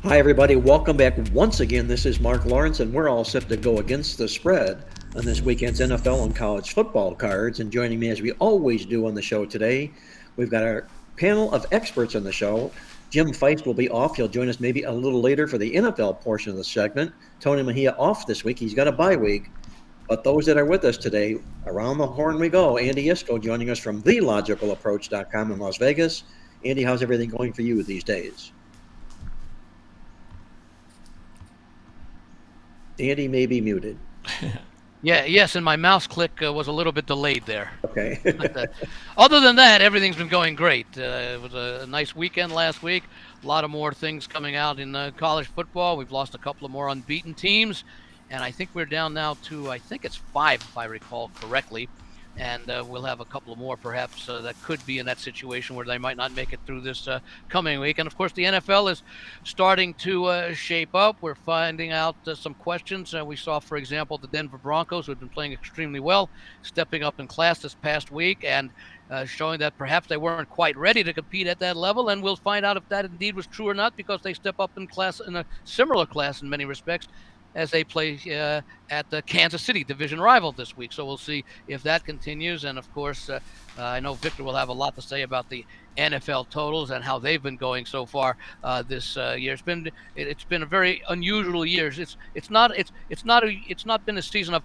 Hi, everybody. Welcome back once again. This is Mark Lawrence, and we're all set to go against the spread on this weekend's NFL and college football cards. And joining me, as we always do on the show today, we've got our panel of experts on the show. Jim Feist will be off. He'll join us maybe a little later for the NFL portion of the segment. Tony Mejia off this week. He's got a bye week. But those that are with us today, around the horn we go. Andy Iskoe joining us from TheLogicalApproach.com in Las Vegas. Andy, how's everything going for you these days? Andy may be muted. Yes, and my mouse click was a little bit delayed there. Okay. But, other than that, everything's been going great. It was a nice weekend last week. A lot of more things coming out in college football. We've lost a couple of more unbeaten teams, and I think we're down now to, I think it's 5, if I recall correctly. And we'll have a couple of more perhaps that could be in that situation where they might not make it through this coming week. And of course, the NFL is starting to shape up. We're finding out some questions. We saw, for example, the Denver Broncos, who had been playing extremely well, stepping up in class this past week and showing that perhaps they weren't quite ready to compete at that level. And we'll find out if that indeed was true or not, because they step up in class, in a similar class in many respects, as they play at the Kansas City division rival this week. So we'll see if that continues. And of course, I know Victor will have a lot to say about the NFL totals and how they've been going so far this year. It's been a very unusual year. It's not been a season of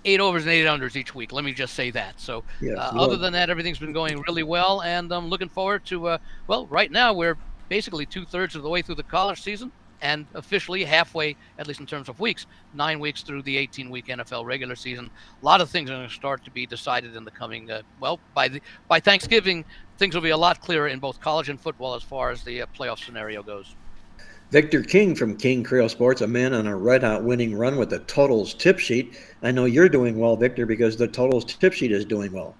8 overs and 8 unders each week. Let me just say that. So Yes, other than that, everything's been going really well, and I'm looking forward to. Well, right now we're basically 2/3 of the way through the college season, and officially halfway, at least in terms of weeks, 9 weeks through the 18-week NFL regular season. A lot of things are going to start to be decided in the coming, by Thanksgiving, things will be a lot clearer in both college and football as far as the playoff scenario goes. Victor King from King Creole Sports, a man on a red-hot winning run with the Totals tip sheet. I know you're doing well, Victor, because the Totals tip sheet is doing well.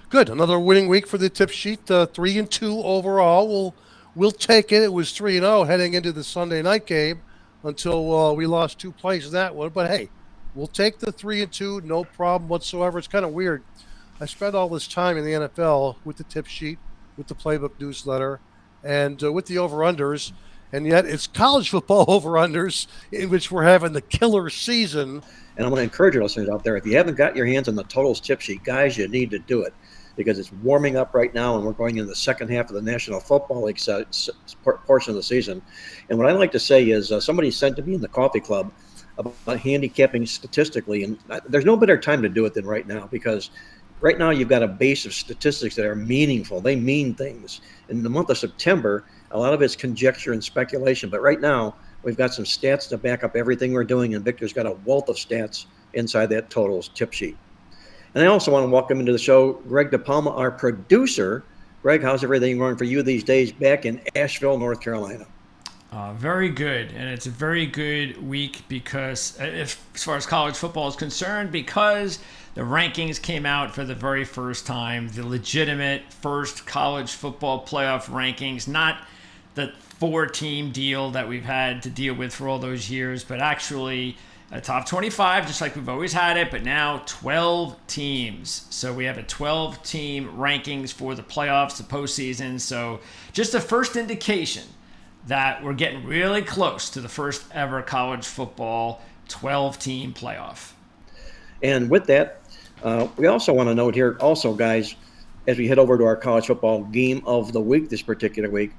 Good. Another winning week for the tip sheet. 3-2 overall. We'll take it. It was 3-0 heading into the Sunday night game until we lost 2 plays in that one. But hey, we'll take the 3-2, no problem whatsoever. It's kind of weird. I spent all this time in the NFL with the tip sheet, with the Playbook newsletter, and with the over-unders, and yet it's college football over-unders in which we're having the killer season. And I'm going to encourage your listeners out there, if you haven't got your hands on the Totals tip sheet, guys, you need to do it, because it's warming up right now, and we're going into the second half of the National Football League portion of the season. And what I like to say is somebody sent to me in the coffee club about handicapping statistically, and there's no better time to do it than right now, because right now you've got a base of statistics that are meaningful. They mean things. In the month of September, a lot of it's conjecture and speculation, but right now we've got some stats to back up everything we're doing, and Victor's got a wealth of stats inside that Totals tip sheet. And I also want to welcome into the show Greg DePalma, our producer. Greg, how's everything going for you these days back in Asheville, North Carolina? Very good, and it's a very good week because, as far as college football is concerned, because the rankings came out for the very first time, the legitimate first college football playoff rankings, not the 4-team deal that we've had to deal with for all those years, but actually a top 25, just like we've always had it, but now 12 teams. So we have a 12-team rankings for the playoffs, the postseason. So just the first indication that we're getting really close to the first ever college football 12-team playoff. And with that, we also want to note here, also, guys, as we head over to our college football game of the week this particular week,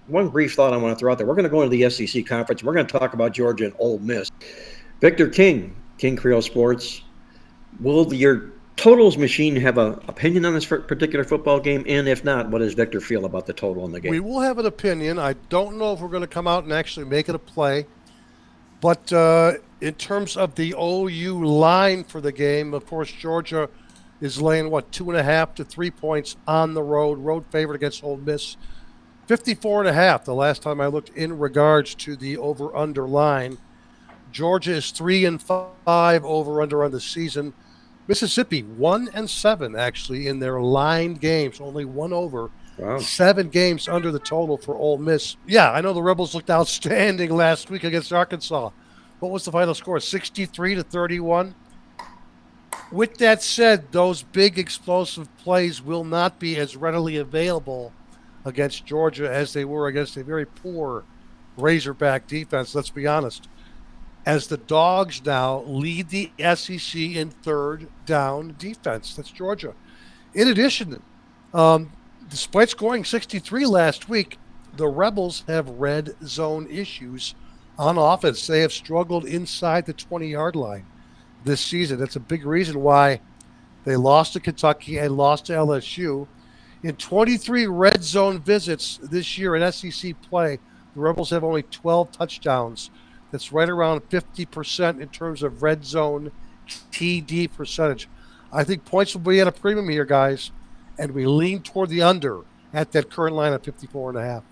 one brief thought I want to throw out there. We're going to go into the SEC conference. We're going to talk about Georgia and Ole Miss. Victor King, King Creole Sports, will your totals machine have an opinion on this particular football game? And if not, what does Victor feel about the total in the game? We will have an opinion. I don't know if we're going to come out and actually make it a play. But in terms of the OU line for the game, of course, Georgia is laying, 2.5 to 3 points on the road favorite against Ole Miss. 54.5 the last time I looked in regards to the over-under line. Georgia is 3-5 over-under on the season. Mississippi 1-7 actually in their lined games, only one over. Wow. 7 games under the total for Ole Miss. Yeah, I know the Rebels looked outstanding last week against Arkansas. What was the final score? 63-31. With that said, those big explosive plays will not be as readily available against Georgia as they were against a very poor Razorback defense, let's be honest, as the Dogs now lead the SEC in third down defense. That's Georgia. In addition, despite scoring 63 last week, the Rebels have red zone issues on offense. They have struggled inside the 20-yard line this season. That's a big reason why they lost to Kentucky and lost to LSU. In 23 red zone visits this year in SEC play, the Rebels have only 12 touchdowns. That's right around 50% in terms of red zone TD percentage. I think points will be at a premium here, guys, and we lean toward the under at that current line of 54.5.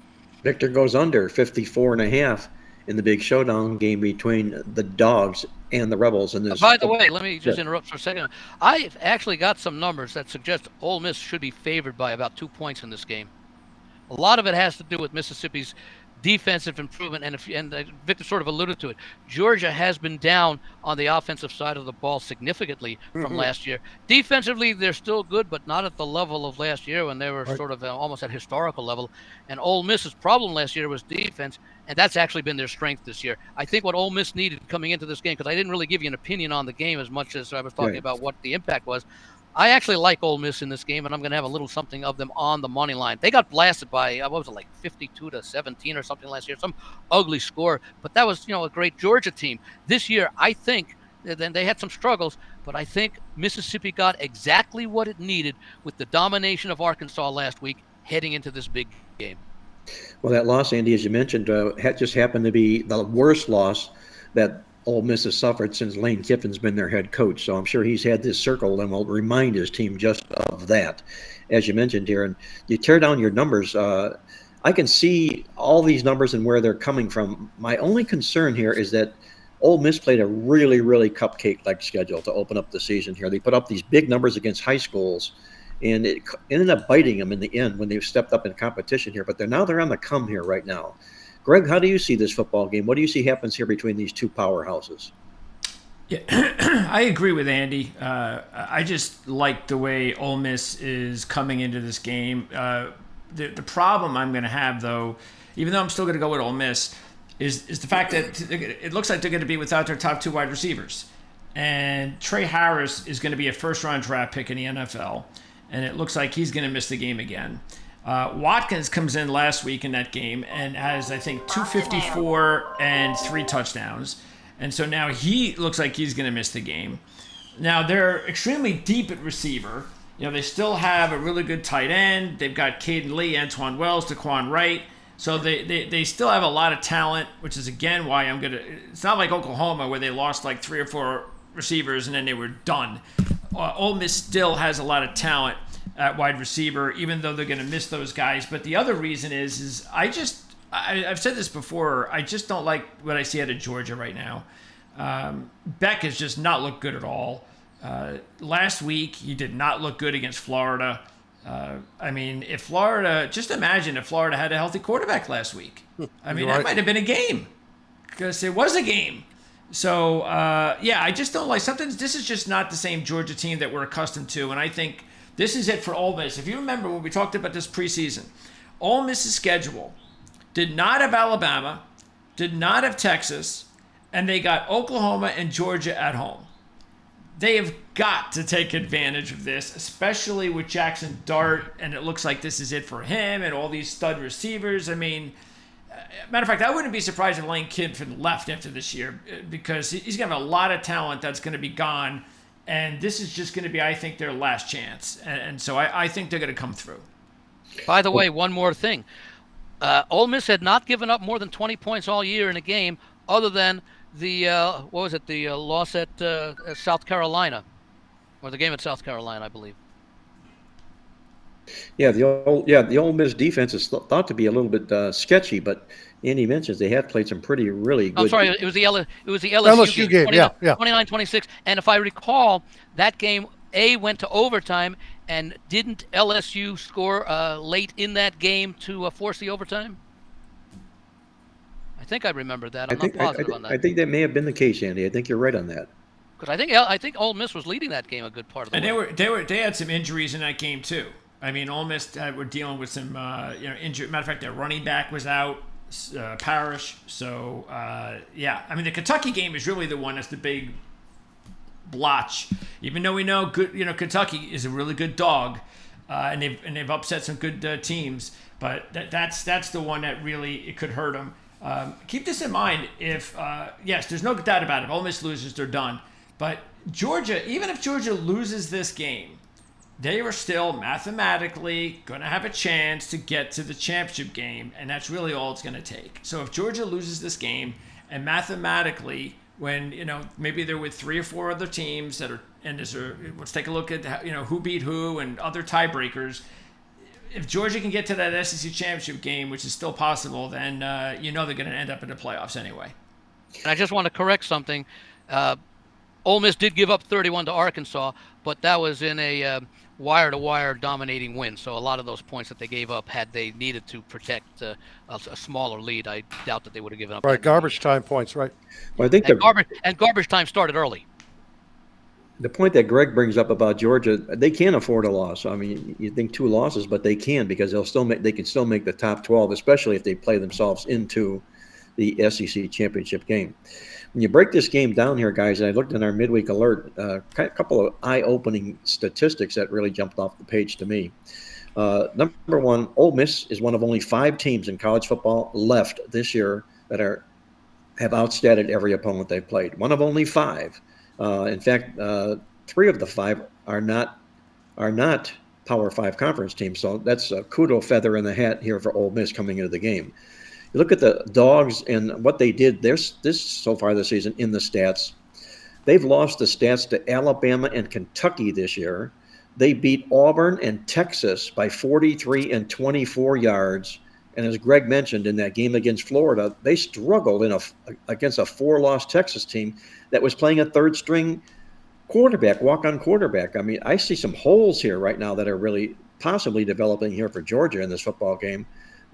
Victor goes under 54.5 in the big showdown game between the Dogs and the Rebels. In this. By the way, let me just interrupt for a second. I've actually got some numbers that suggest Ole Miss should be favored by about 2 points in this game. A lot of it has to do with Mississippi's defensive improvement, and Victor sort of alluded to it. Georgia has been down on the offensive side of the ball significantly from last year. Defensively, they're still good, but not at the level of last year when they were sort of almost at historical level. And Ole Miss's problem last year was defense, and that's actually been their strength this year. I think what Ole Miss needed coming into this game, because I didn't really give you an opinion on the game as much as I was talking about what the impact was. I actually like Ole Miss in this game, and I'm going to have a little something of them on the money line. They got blasted by, what was it, like 52-17 or something last year, some ugly score. But that was, a great Georgia team. This year, I think, then they had some struggles, but I think Mississippi got exactly what it needed with the domination of Arkansas last week heading into this big game. Well, that loss, Andy, as you mentioned, just happened to be the worst loss that Ole Miss has suffered since Lane Kiffin's been their head coach. So I'm sure he's had this circled and will remind his team just of that, as you mentioned here. And you tear down your numbers. I can see all these numbers and where they're coming from. My only concern here is that Ole Miss played a really, really cupcake-like schedule to open up the season here. They put up these big numbers against high schools, and it ended up biting them in the end when they stepped up in competition here. But they're on the come here right now. Greg, how do you see this football game? What do you see happens here between these two powerhouses? Yeah, I agree with Andy. I just like the way Ole Miss is coming into this game. The problem I'm going to have, though, even though I'm still going to go with Ole Miss, is the fact that it looks like they're going to be without their top two wide receivers. And Trey Harris is going to be a first-round draft pick in the NFL, and it looks like he's going to miss the game again. Watkins comes in last week in that game and has, I think, 254 and 3 touchdowns. And so now he looks like he's going to miss the game. Now, they're extremely deep at receiver. They still have a really good tight end. They've got Caden Lee, Antoine Wells, Daquan Wright. So they still have a lot of talent, which is, again, why I'm going to – it's not like Oklahoma where they lost like 3 or 4 receivers and then they were done. Ole Miss still has a lot of talent at wide receiver, even though they're going to miss those guys. But the other reason is I've said this before, I just don't like what I see out of Georgia right now. Beck has just not looked good at all. Last week, he did not look good against Florida. Just imagine if Florida had a healthy quarterback last week. That might have been a game, because it was a game. So, I just don't like something. This is just not the same Georgia team that we're accustomed to, and I think this is it for Ole Miss. If you remember when we talked about this preseason, Ole Miss's schedule did not have Alabama, did not have Texas, and they got Oklahoma and Georgia at home. They have got to take advantage of this, especially with Jackson Dart, and it looks like this is it for him and all these stud receivers. Matter of fact, I wouldn't be surprised if Lane Kiffin left after this year, because he's going to have a lot of talent that's going to be gone. And this is just going to be, I think, their last chance. And so I think they're going to come through. By the way, one more thing. Ole Miss had not given up more than 20 points all year in a game, other than the loss at South Carolina, or the game at South Carolina, I believe. Yeah, the Ole Miss defense is thought to be a little bit sketchy, but Andy mentions they have played some really good. I'm sorry, it was the LSU game. 29-26. And if I recall, that game went to overtime, and didn't LSU score late in that game to force the overtime? I think I remember that. I'm not positive on that. I think that may have been the case, Andy. I think you're right on that. Because I think Ole Miss was leading that game a good part of the way. And they had some injuries in that game too. Ole Miss were dealing with some injury. Matter of fact, their running back was out. Parish. So yeah, I mean the Kentucky game is really the one that's the big blotch. Even though we know Kentucky is a really good dog, and they've upset some good teams, but that's the one that really it could hurt them. Keep this in mind. If yes, there's no doubt about it. If Ole Miss loses, they're done. But Georgia, even if Georgia loses this game, they are still mathematically going to have a chance to get to the championship game, and that's really all it's going to take. So if Georgia loses this game, and mathematically, when maybe they're with 3 or 4 other teams that are, and let's take a look at who beat who and other tiebreakers. If Georgia can get to that SEC championship game, which is still possible, then they're going to end up in the playoffs anyway. And I just want to correct something. Ole Miss did give up 31 to Arkansas, but that was in a wire-to-wire dominating win. So a lot of those points that they gave up, had they needed to protect a smaller lead, I doubt that they would have given up. Right, garbage time points, right? Well, I think garbage time started early. The point that Greg brings up about Georgia, they can afford a loss. I mean, you think 2 losses, but they can, because they can still make the top 12, especially if they play themselves into the SEC championship game. When you break this game down here, guys, and I looked in our midweek alert, a couple of eye-opening statistics that really jumped off the page to me. Number one, Ole Miss is one of only 5 teams in college football left this year that have outstatted every opponent they've played. One of only 5. In fact, 3 of the 5 are not Power 5 conference teams. So that's a kudo feather in the hat here for Ole Miss coming into the game. You look at the Dogs and what they did this so far this season in the stats. They've lost the stats to Alabama and Kentucky this year. They beat Auburn and Texas by 43 and 24 yards. And as Greg mentioned, in that game against Florida, they struggled against a 4-loss Texas team that was playing a third-string quarterback, walk-on quarterback. I mean, I see some holes here right now that are really possibly developing here for Georgia in this football game.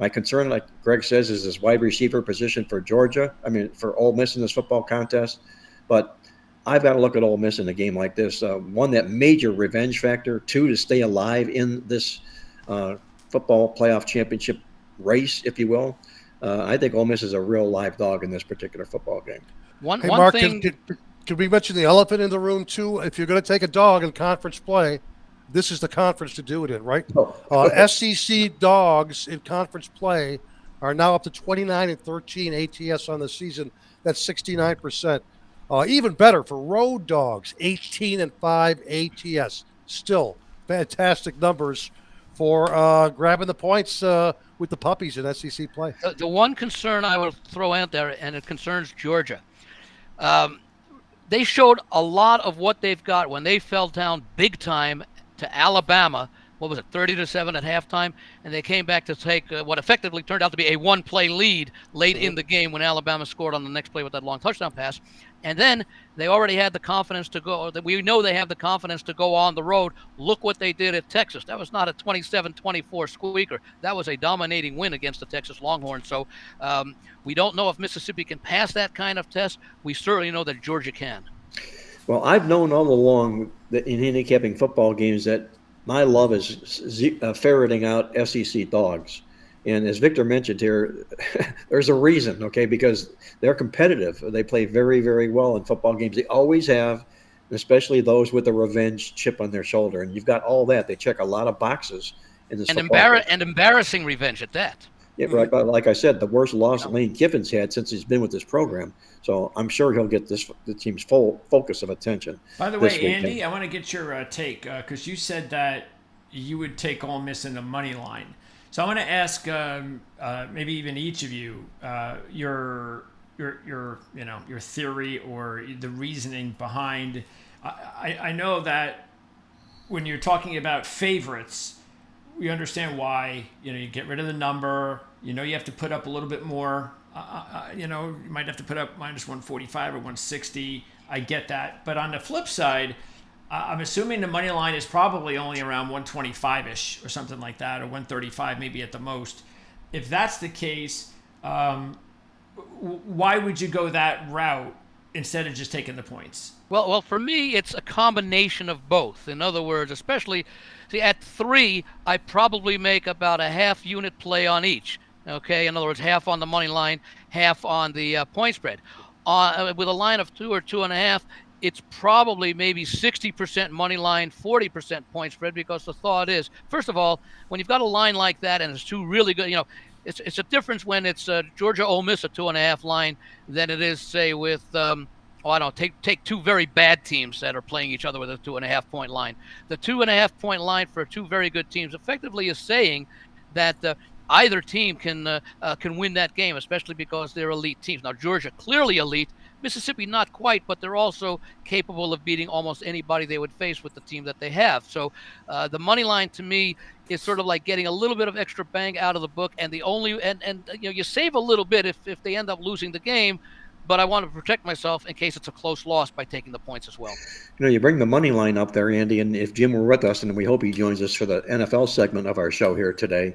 My concern, like Greg says, is this wide receiver position for for Ole Miss in this football contest. But I've got to look at Ole Miss in a game like this. 1, that major revenge factor. 2, to stay alive in this football playoff championship race, if you will. I think Ole Miss is a real live dog in this particular football game. Hey, Mark, could we mention the elephant in the room, too? If you're going to take a dog in conference play, this is the conference to do it in, right? SEC dogs in conference play are now up to 29-13 ATS on the season. That's 69%. Even better for road dogs, 18-5 ATS. Still fantastic numbers for grabbing the points with the puppies in SEC play. The one concern I would throw out there, and it concerns Georgia. They showed a lot of what they've got when they fell down big time to Alabama. What was it, 30-7 at halftime? And they came back to take what effectively turned out to be a 1-play lead late in the game when Alabama scored on the next play with that long touchdown pass. And then they already had the confidence to go. We know they have the confidence to go on the road. Look what they did at Texas. That was not a 27-24 squeaker. That was a dominating win against the Texas Longhorns. So we don't know if Mississippi can pass that kind of test. We certainly know that Georgia can. Well, I've known all along that in handicapping football games that my love is ferreting out SEC dogs. And as Victor mentioned here, there's a reason, okay, because they're competitive. They play very, very well in football games. They always have, especially those with a revenge chip on their shoulder. And you've got all that. They check a lot of boxes in this football game. And embarrassing revenge at that. Yeah, right. But like I said, the worst loss Lane Kiffin's had since he's been with this program. So I'm sure he'll get the team's full focus of attention. By the way, Andy, I want to get your take because you said that you would take Ole Miss in the money line. So I want to ask maybe even each of you your theory or the reasoning behind. I know that when you're talking about favorites, we understand why you get rid of the number. You have to put up a little bit more. You might have to put up minus 145 or 160. I get that, but on the flip side, I'm assuming the money line is probably only around 125-ish or something like that, or 135 maybe at the most. If that's the case, why would you go that route instead of just taking the points? Well, for me, it's a combination of both. In other words, especially, at 3, I probably make about a half unit play on each. Okay, in other words, half on the money line, half on the point spread. With a line of 2 or 2.5, it's probably maybe 60% money line, 40% point spread, because the thought is, first of all, when you've got a line like that and it's two really good, it's a difference when it's Georgia Ole Miss a 2.5 line than it is, say, with I don't know, take two very bad teams that are playing each other with a 2.5 point line. The 2.5 point line for two very good teams effectively is saying that either team can win that game, especially because they're elite teams. Now, Georgia clearly elite, Mississippi not quite, but they're also capable of beating almost anybody they would face with the team that they have. So the money line to me is sort of like getting a little bit of extra bang out of the book, and you save a little bit if they end up losing the game. But I want to protect myself in case it's a close loss by taking the points as well. You bring the money line up there, Andy, and if Jim were with us, and we hope he joins us for the NFL segment of our show here today,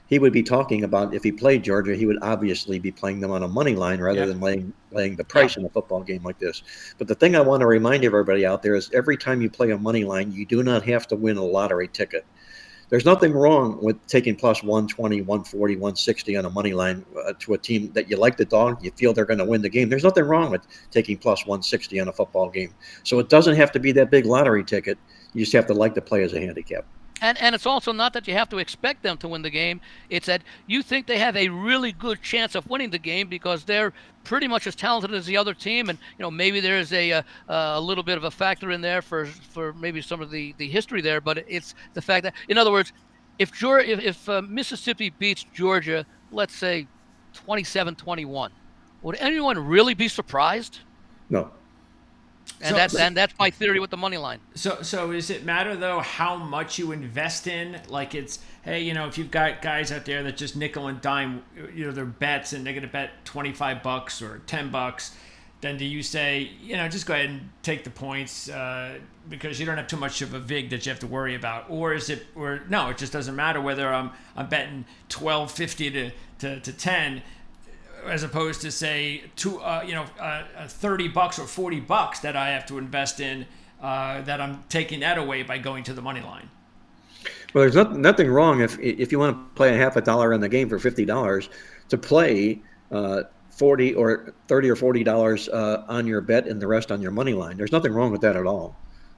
he would be talking about, if he played Georgia, he would obviously be playing them on a money line rather than laying the price in a football game like this. But the thing I want to remind everybody out there is every time you play a money line, you do not have to win a lottery ticket. There's nothing wrong with taking plus 120, 140, 160 on a money line to a team that you like the dog, you feel they're going to win the game. There's nothing wrong with taking plus 160 on a football game. So it doesn't have to be that big lottery ticket. You just have to like to play as a handicap. And it's also not that you have to expect them to win the game. It's that you think they have a really good chance of winning the game because they're pretty much as talented as the other team. And, maybe there's a little bit of a factor in there for maybe some of the history there. But it's the fact that, in other words, if Mississippi beats Georgia, let's say 27-21, would anyone really be surprised? No. And that's my theory with the money line. So does it matter though how much you invest in? Like it's, hey, if you've got guys out there that just nickel and dime, their bets, and they're going to bet $25 or $10, then do you say, just go ahead and take the points because you don't have too much of a vig that you have to worry about, or no, it just doesn't matter whether I'm betting $12.50 to 10. As opposed to say $30 or $40 that I have to invest in, that I'm taking that away by going to the money line. Well, there's nothing wrong if you want to play a half a dollar on the game for $50 to play $40 or $30 or $40 on your bet and the rest on your money line. There's nothing wrong with that at all.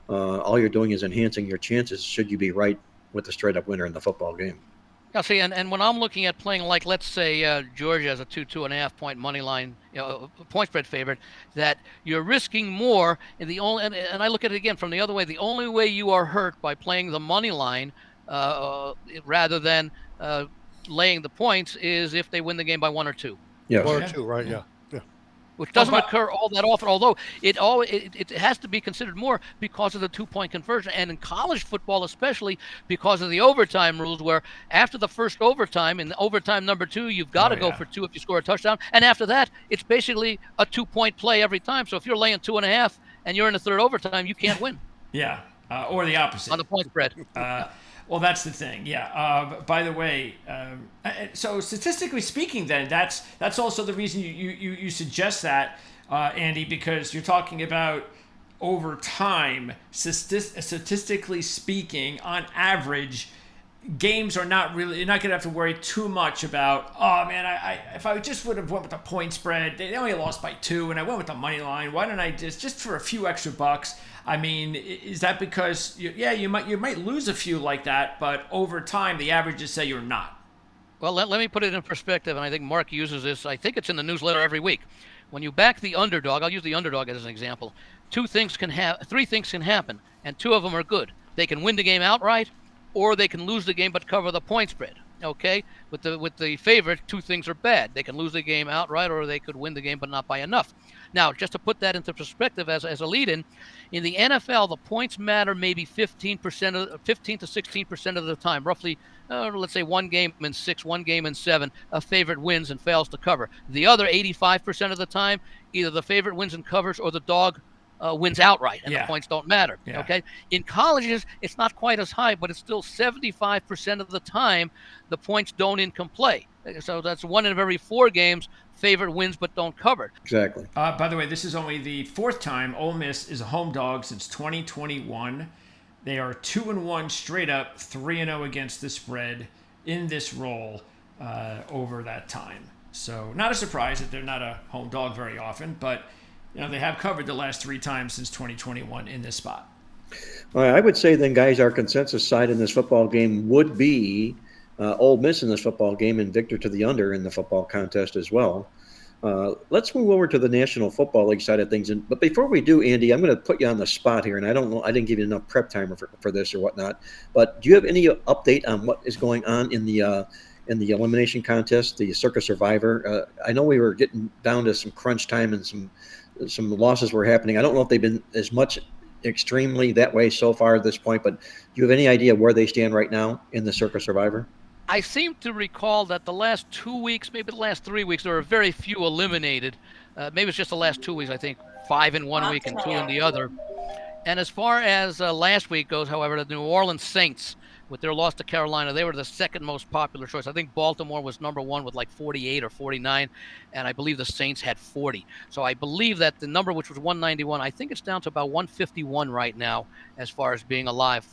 All you're doing is enhancing your chances should you be right with the straight up winner in the football game. Yeah, see, and when I'm looking at playing, like, let's say Georgia as a 2.5 point money line, point spread favorite, that you're risking more. And I look at it again from the other way. The only way you are hurt by playing the money line rather than laying the points is if they win the game by 1 or 2. Yeah, 1 or 2, right? Yeah. Which doesn't occur all that often, although it has to be considered more because of the 2-point conversion. And in college football, especially because of the overtime rules, where after the first overtime, in overtime number 2, you've got to go for 2 if you score a touchdown. And after that, it's basically a 2-point play every time. So if you're laying 2.5 and you're in the third overtime, you can't win. Yeah, or the opposite. On the point spread. Well, that's the thing. Yeah. By the way, so statistically speaking, then that's also the reason you suggest that, Andy, because you're talking about over time. Statistically speaking, on average, games are not really. You're not going to have to worry too much about. Oh man, if I just would have went with the point spread, they only lost by 2, and I went with the money line. Why don't I just for a few extra bucks? I mean, is that because you might lose a few like that, but over time the averages say you're not? Well, let me put it in perspective, and I think Mark uses this. I think it's in the newsletter every week. When you back the underdog, I'll use the underdog as an example. 3 things can happen, and 2 of them are good. They can win the game outright, or they can lose the game but cover the point spread. Okay, with the favorite, 2 things are bad. They can lose the game outright, or they could win the game but not by enough. Now, just to put that into perspective as a lead-in, in the NFL, the points matter maybe 15 to 16% of the time. Roughly, let's say 1 game in 6, 1 game in 7, a favorite wins and fails to cover. The other 85% of the time, either the favorite wins and covers or the dog wins outright, and the points don't matter. Yeah. Okay. In colleges, it's not quite as high, but it's still 75% of the time the points don't in play. So that's 1 in every 4 games. Favorite wins but don't cover. Exactly. By the way, this is only the 4th time Ole Miss is a home dog since 2021. They are 2-1 straight up, 3-0 against the spread in this role. over that time. So not a surprise that they're not a home dog very often, but they have covered the last 3 times since 2021 in this spot. All right, I would say then, guys, our consensus side in this football game would be Ole Miss in this football game and Victor to the under in the football contest as well. Let's move over to the National Football League side of things. But before we do, Andy, I'm going to put you on the spot here, and I don't know, I didn't give you enough prep time for this or whatnot. But do you have any update on what is going on in the elimination contest, the Circa Survivor? I know we were getting down to some crunch time and some losses were happening. I don't know if they've been as much extremely that way so far at this point, but do you have any idea where they stand right now in the Circa Survivor? I seem to recall that the last 2 weeks, maybe the last 3 weeks, there were very few eliminated. Maybe it's just the last 2 weeks. I think 5 in 1 week and 2 in the other. And as far as last week goes, however, the New Orleans Saints, with their loss to Carolina, they were the second most popular choice. I think Baltimore was number 1 with like 48 or 49, and I believe the Saints had 40. So I believe that the number, which was 191, I think it's down to about 151 right now as far as being alive.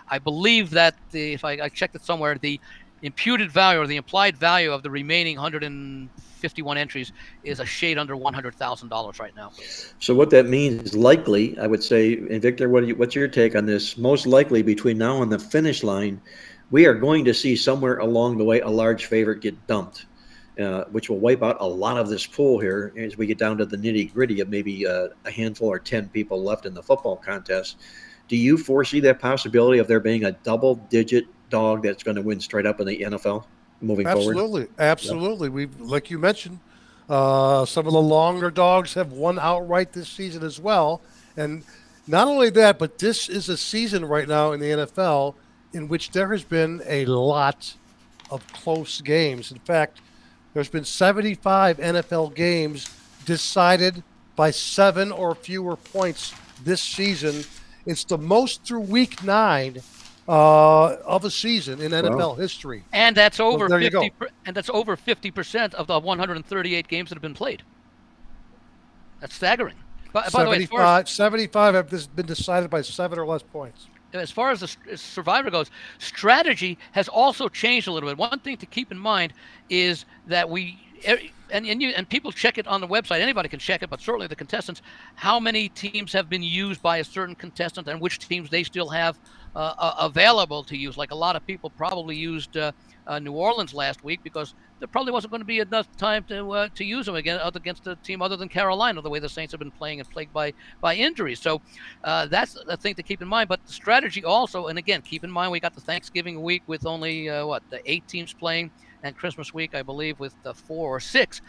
I believe that if I checked it somewhere, the imputed value or the implied value of the remaining 151 entries is a shade under $100,000 right now. So what that means is likely, I would say, and Victor, what's your take on this? Most likely between now and the finish line, we are going to see somewhere along the way a large favorite get dumped, which will wipe out a lot of this pool here as we get down to the nitty-gritty of maybe a handful or 10 people left in the football contest. Do you foresee that possibility of there being a double-digit dog that's going to win straight up in the NFL moving forward? Absolutely. We've, like you mentioned, some of the longer dogs have won outright this season as well. And not only that, but this is a season right now in the NFL in which there has been a lot of close games. In fact, there's been 75 NFL games decided by 7 or fewer points this season. It's the most through week 9 of a season in NFL history, and that's over 50. And that's over 50% of the 138 games that have been played. That's staggering. By the way, 75 have been decided by 7 or less points. As far as the Survivor goes, strategy has also changed a little bit. One thing to keep in mind is that and people check it on the website. Anybody can check it, but certainly the contestants, how many teams have been used by a certain contestant and which teams they still have available to use. Like a lot of people probably used New Orleans last week because there probably wasn't going to be enough time to use them again against a team other than Carolina, the way the Saints have been playing and plagued by injuries. So that's a thing to keep in mind. But the strategy also, and again, keep in mind we got the Thanksgiving week with only the 8 teams playing, and Christmas week, I believe, with the 4 or 6,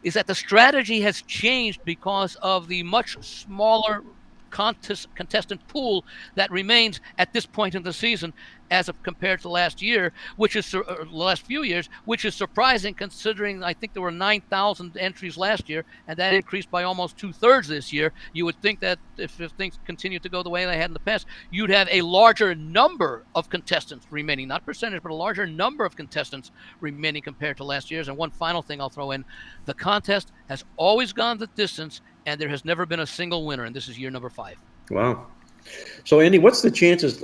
is that the strategy has changed because of the much smaller contestant pool that remains at this point in the season as of compared to last year, which is last few years, which is surprising considering I think there were 9,000 entries last year, and that increased by almost 2/3 this year. You would think that if things continue to go the way they had in the past, you'd have a larger number of contestants remaining, not percentage, but a larger number of contestants remaining compared to last year's. And one final thing I'll throw in, the contest has always gone the distance, and there has never been a single winner, and this is year number 5. Wow. So, Andy, what's the chances?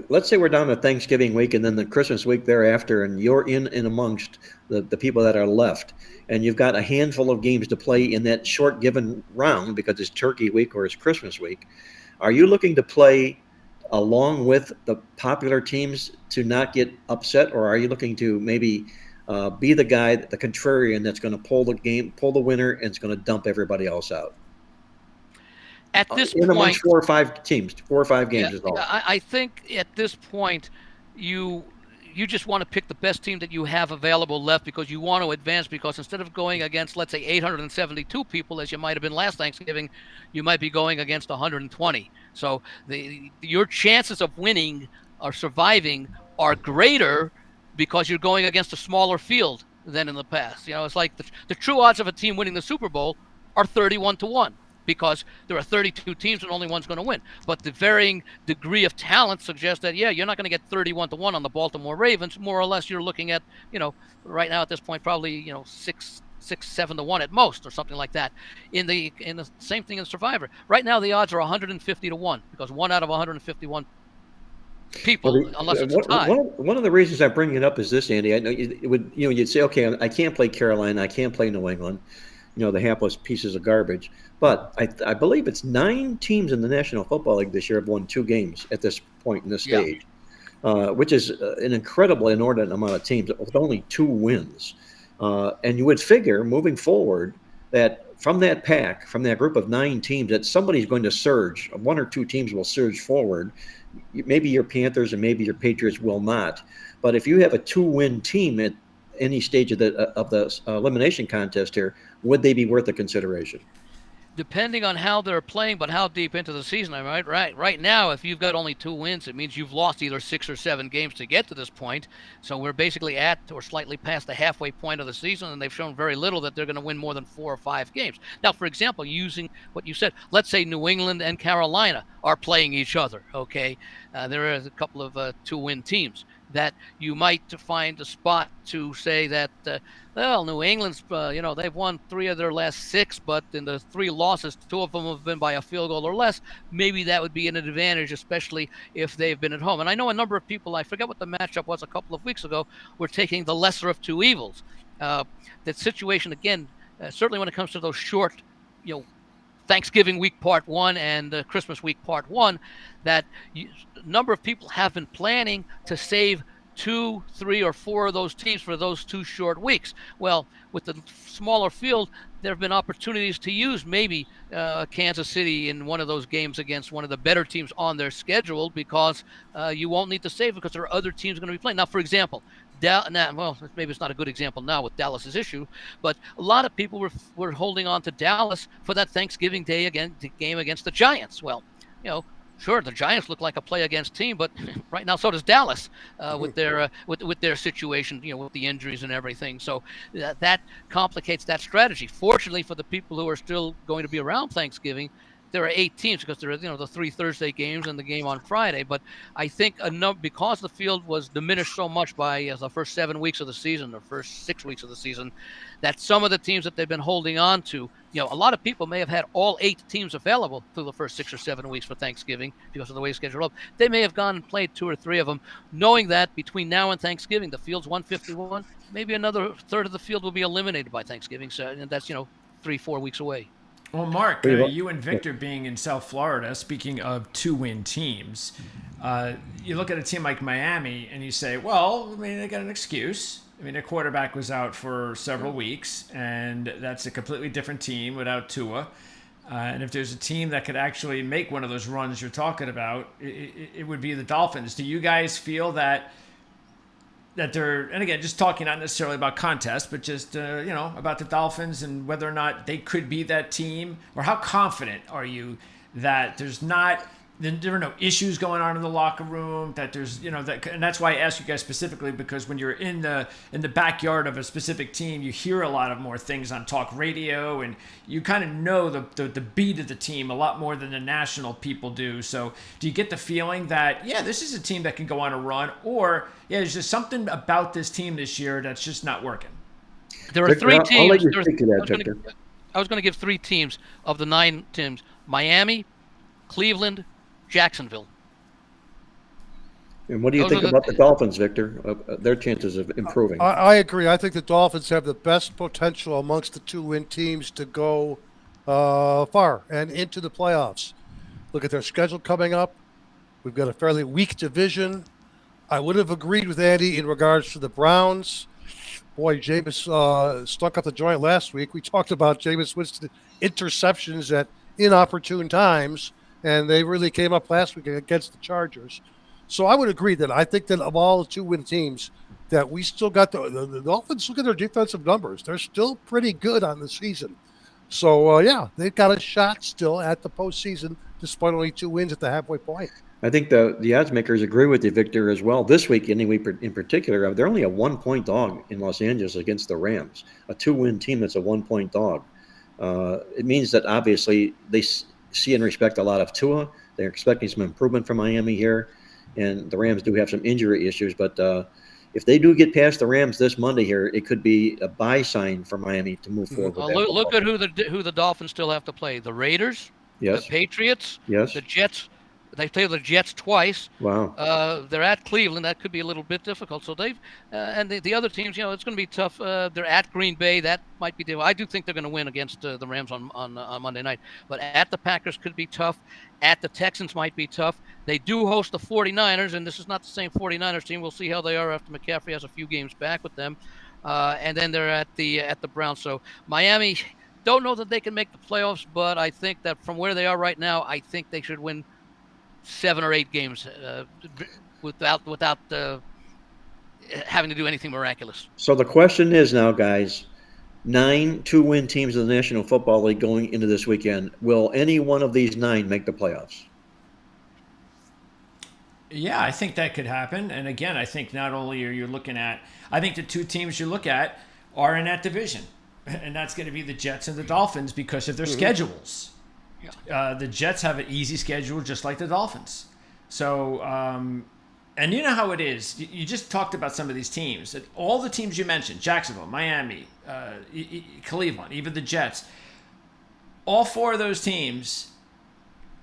Let's say we're down to Thanksgiving week and then the Christmas week thereafter, and you're in and amongst the people that are left, and you've got a handful of games to play in that short given round because it's Turkey week or it's Christmas week. Are you looking to play along with the popular teams to not get upset, or are you looking to maybe be the guy, the contrarian, that's going to pull the winner, and it's going to dump everybody else out? At this point, amongst 4 or 5 teams, 4 or 5 games is all. I think at this point, you just want to pick the best team that you have available left because you want to advance. Because instead of going against, let's say, 872 people as you might have been last Thanksgiving, you might be going against 120. So your chances of winning or surviving are greater because you're going against a smaller field than in the past. You know, it's like the true odds of a team winning the Super Bowl are 31-1. Because there are 32 teams and only one's going to win. But the varying degree of talent suggests that, you're not going to get 31-1 on the Baltimore Ravens. More or less, you're looking at, right now at this point, probably, 6-7-1 at most or something like that. In the same thing in Survivor. Right now, the odds are 150-1 because 1 out of 151 people, unless it's a tie. One of the reasons I'm bringing it up is this, Andy. I know you'd say, okay, I can't play Carolina, I can't play New England, the hapless pieces of garbage. But I believe it's 9 teams in the National Football League this year have won 2 games at this point in this stage, which is an incredible, inordinate amount of teams with only 2 wins. And you would figure moving forward that from that pack, from that group of 9 teams, that somebody's going to surge. 1 or 2 teams will surge forward. Maybe your Panthers and maybe your Patriots will not. But if you have a 2-win team at any stage of the elimination contest here, would they be worth a consideration? Depending on how they're playing, but how deep into the season, am I right? Right now, if you've got only 2 wins, it means you've lost either 6 or 7 games to get to this point. So we're basically at or slightly past the halfway point of the season, and they've shown very little that they're going to win more than 4 or 5 games. Now, for example, using what you said, let's say New England and Carolina are playing each other, okay? There are a couple of 2-win teams that you might find a spot to say that, New England's, they've won 3 of their last 6, but in the 3 losses, 2 of them have been by a field goal or less. Maybe that would be an advantage, especially if they've been at home. And I know a number of people, I forget what the matchup was a couple of weeks ago, were taking the lesser of 2 evils. That situation, again, certainly when it comes to those short, Thanksgiving week part 1 and Christmas week part 1, that a number of people have been planning to save 2, 3, or 4 of those teams for those 2 short weeks. Well, with the smaller field, there have been opportunities to use maybe Kansas City in one of those games against one of the better teams on their schedule, because you won't need to save it because there are other teams going to be playing. Now, for example, maybe it's not a good example now with Dallas's issue, but a lot of people were holding on to Dallas for that Thanksgiving Day game against the Giants. Well, sure, the Giants look like a play against team, but right now so does Dallas with their situation, with the injuries and everything. So that complicates that strategy. Fortunately for the people who are still going to be around Thanksgiving, there are 8 teams because there are the 3 Thursday games and the game on Friday. But I think because the field was diminished so much by the first 7 weeks of the season, the first 6 weeks of the season, that some of the teams that they've been holding on to, a lot of people may have had all 8 teams available through the first 6 or 7 weeks for Thanksgiving because of the way it's scheduled up. They may have gone and played 2 or 3 of them, knowing that between now and Thanksgiving, the field's 151, maybe another third of the field will be eliminated by Thanksgiving. So and that's 3-4 weeks away. Well, Mark, you and Victor being in South Florida, speaking of 2-win teams, you look at a team like Miami and you say, well, they got an excuse. Their quarterback was out for several weeks, and that's a completely different team without Tua. And if there's a team that could actually make one of those runs you're talking about, it would be the Dolphins. Do you guys feel that they're, and again, just talking not necessarily about contests, but just, about the Dolphins and whether or not they could be that team? Or how confident are you that there are no issues going on in the locker room, that there's, and that's why I asked you guys specifically, because when you're in the backyard of a specific team, you hear a lot of more things on talk radio, and you kind of know the beat of the team a lot more than the national people do. So do you get the feeling that, this is a team that can go on a run, or there's just something about this team this year that's just not working? There are 3 teams. I'll let you speak to that, Victor. I was going to give 3 teams of the 9 teams: Miami, Cleveland, Jacksonville. And what do you think about the Dolphins, Victor? Their chances of improving? I agree. I think the Dolphins have the best potential amongst the 2-win teams to go far and into the playoffs. Look at their schedule coming up. We've got a fairly weak division. I would have agreed with Andy in regards to the Browns. Boy, Jameis stunk up the joint last week. We talked about Jameis Winston interceptions at inopportune times, and they really came up last week against the Chargers. So I would agree that I think that of all the 2-win teams, that we still got the Dolphins. Look at their defensive numbers. They're still pretty good on the season. So, they've got a shot still at the postseason, despite only 2 wins at the halfway point. I think the odds makers agree with you, Victor, as well. This week, anyway, in particular, they're only a 1-point dog in Los Angeles against the Rams, a 2-win team that's a 1-point dog. It means that obviously they see and respect a lot of Tua. They're expecting some improvement from Miami here, and the Rams do have some injury issues. But if they do get past the Rams this Monday here, it could be a buy sign for Miami to move forward. Look at who the Dolphins still have to play: the Raiders, yes, the Patriots, yes, the Jets, They play the Jets twice. Wow. They're at Cleveland. That could be a little bit difficult. So they've and the other teams, it's going to be tough. They're at Green Bay. That might be difficult. I do think they're going to win against the Rams on Monday night. But at the Packers could be tough. At the Texans might be tough. They do host the 49ers, and this is not the same 49ers team. We'll see how they are after McCaffrey has a few games back with them. And then they're at the Browns. So Miami, don't know that they can make the playoffs, but I think that from where they are right now, I think they should win 7 or 8 games without having to do anything miraculous. So the question is now, guys, 9 2-win teams in the National Football League going into this weekend. Will any one of these 9 make the playoffs? Yeah, I think that could happen. And again, I think not only are you looking at, I think the 2 teams you look at are in that division. And that's going to be the Jets and the Dolphins because of their schedules. The Jets have an easy schedule just like the Dolphins. So, and you know how it is. You just talked about some of these teams. All the teams you mentioned, Jacksonville, Miami, Cleveland, even the Jets, all 4 of those teams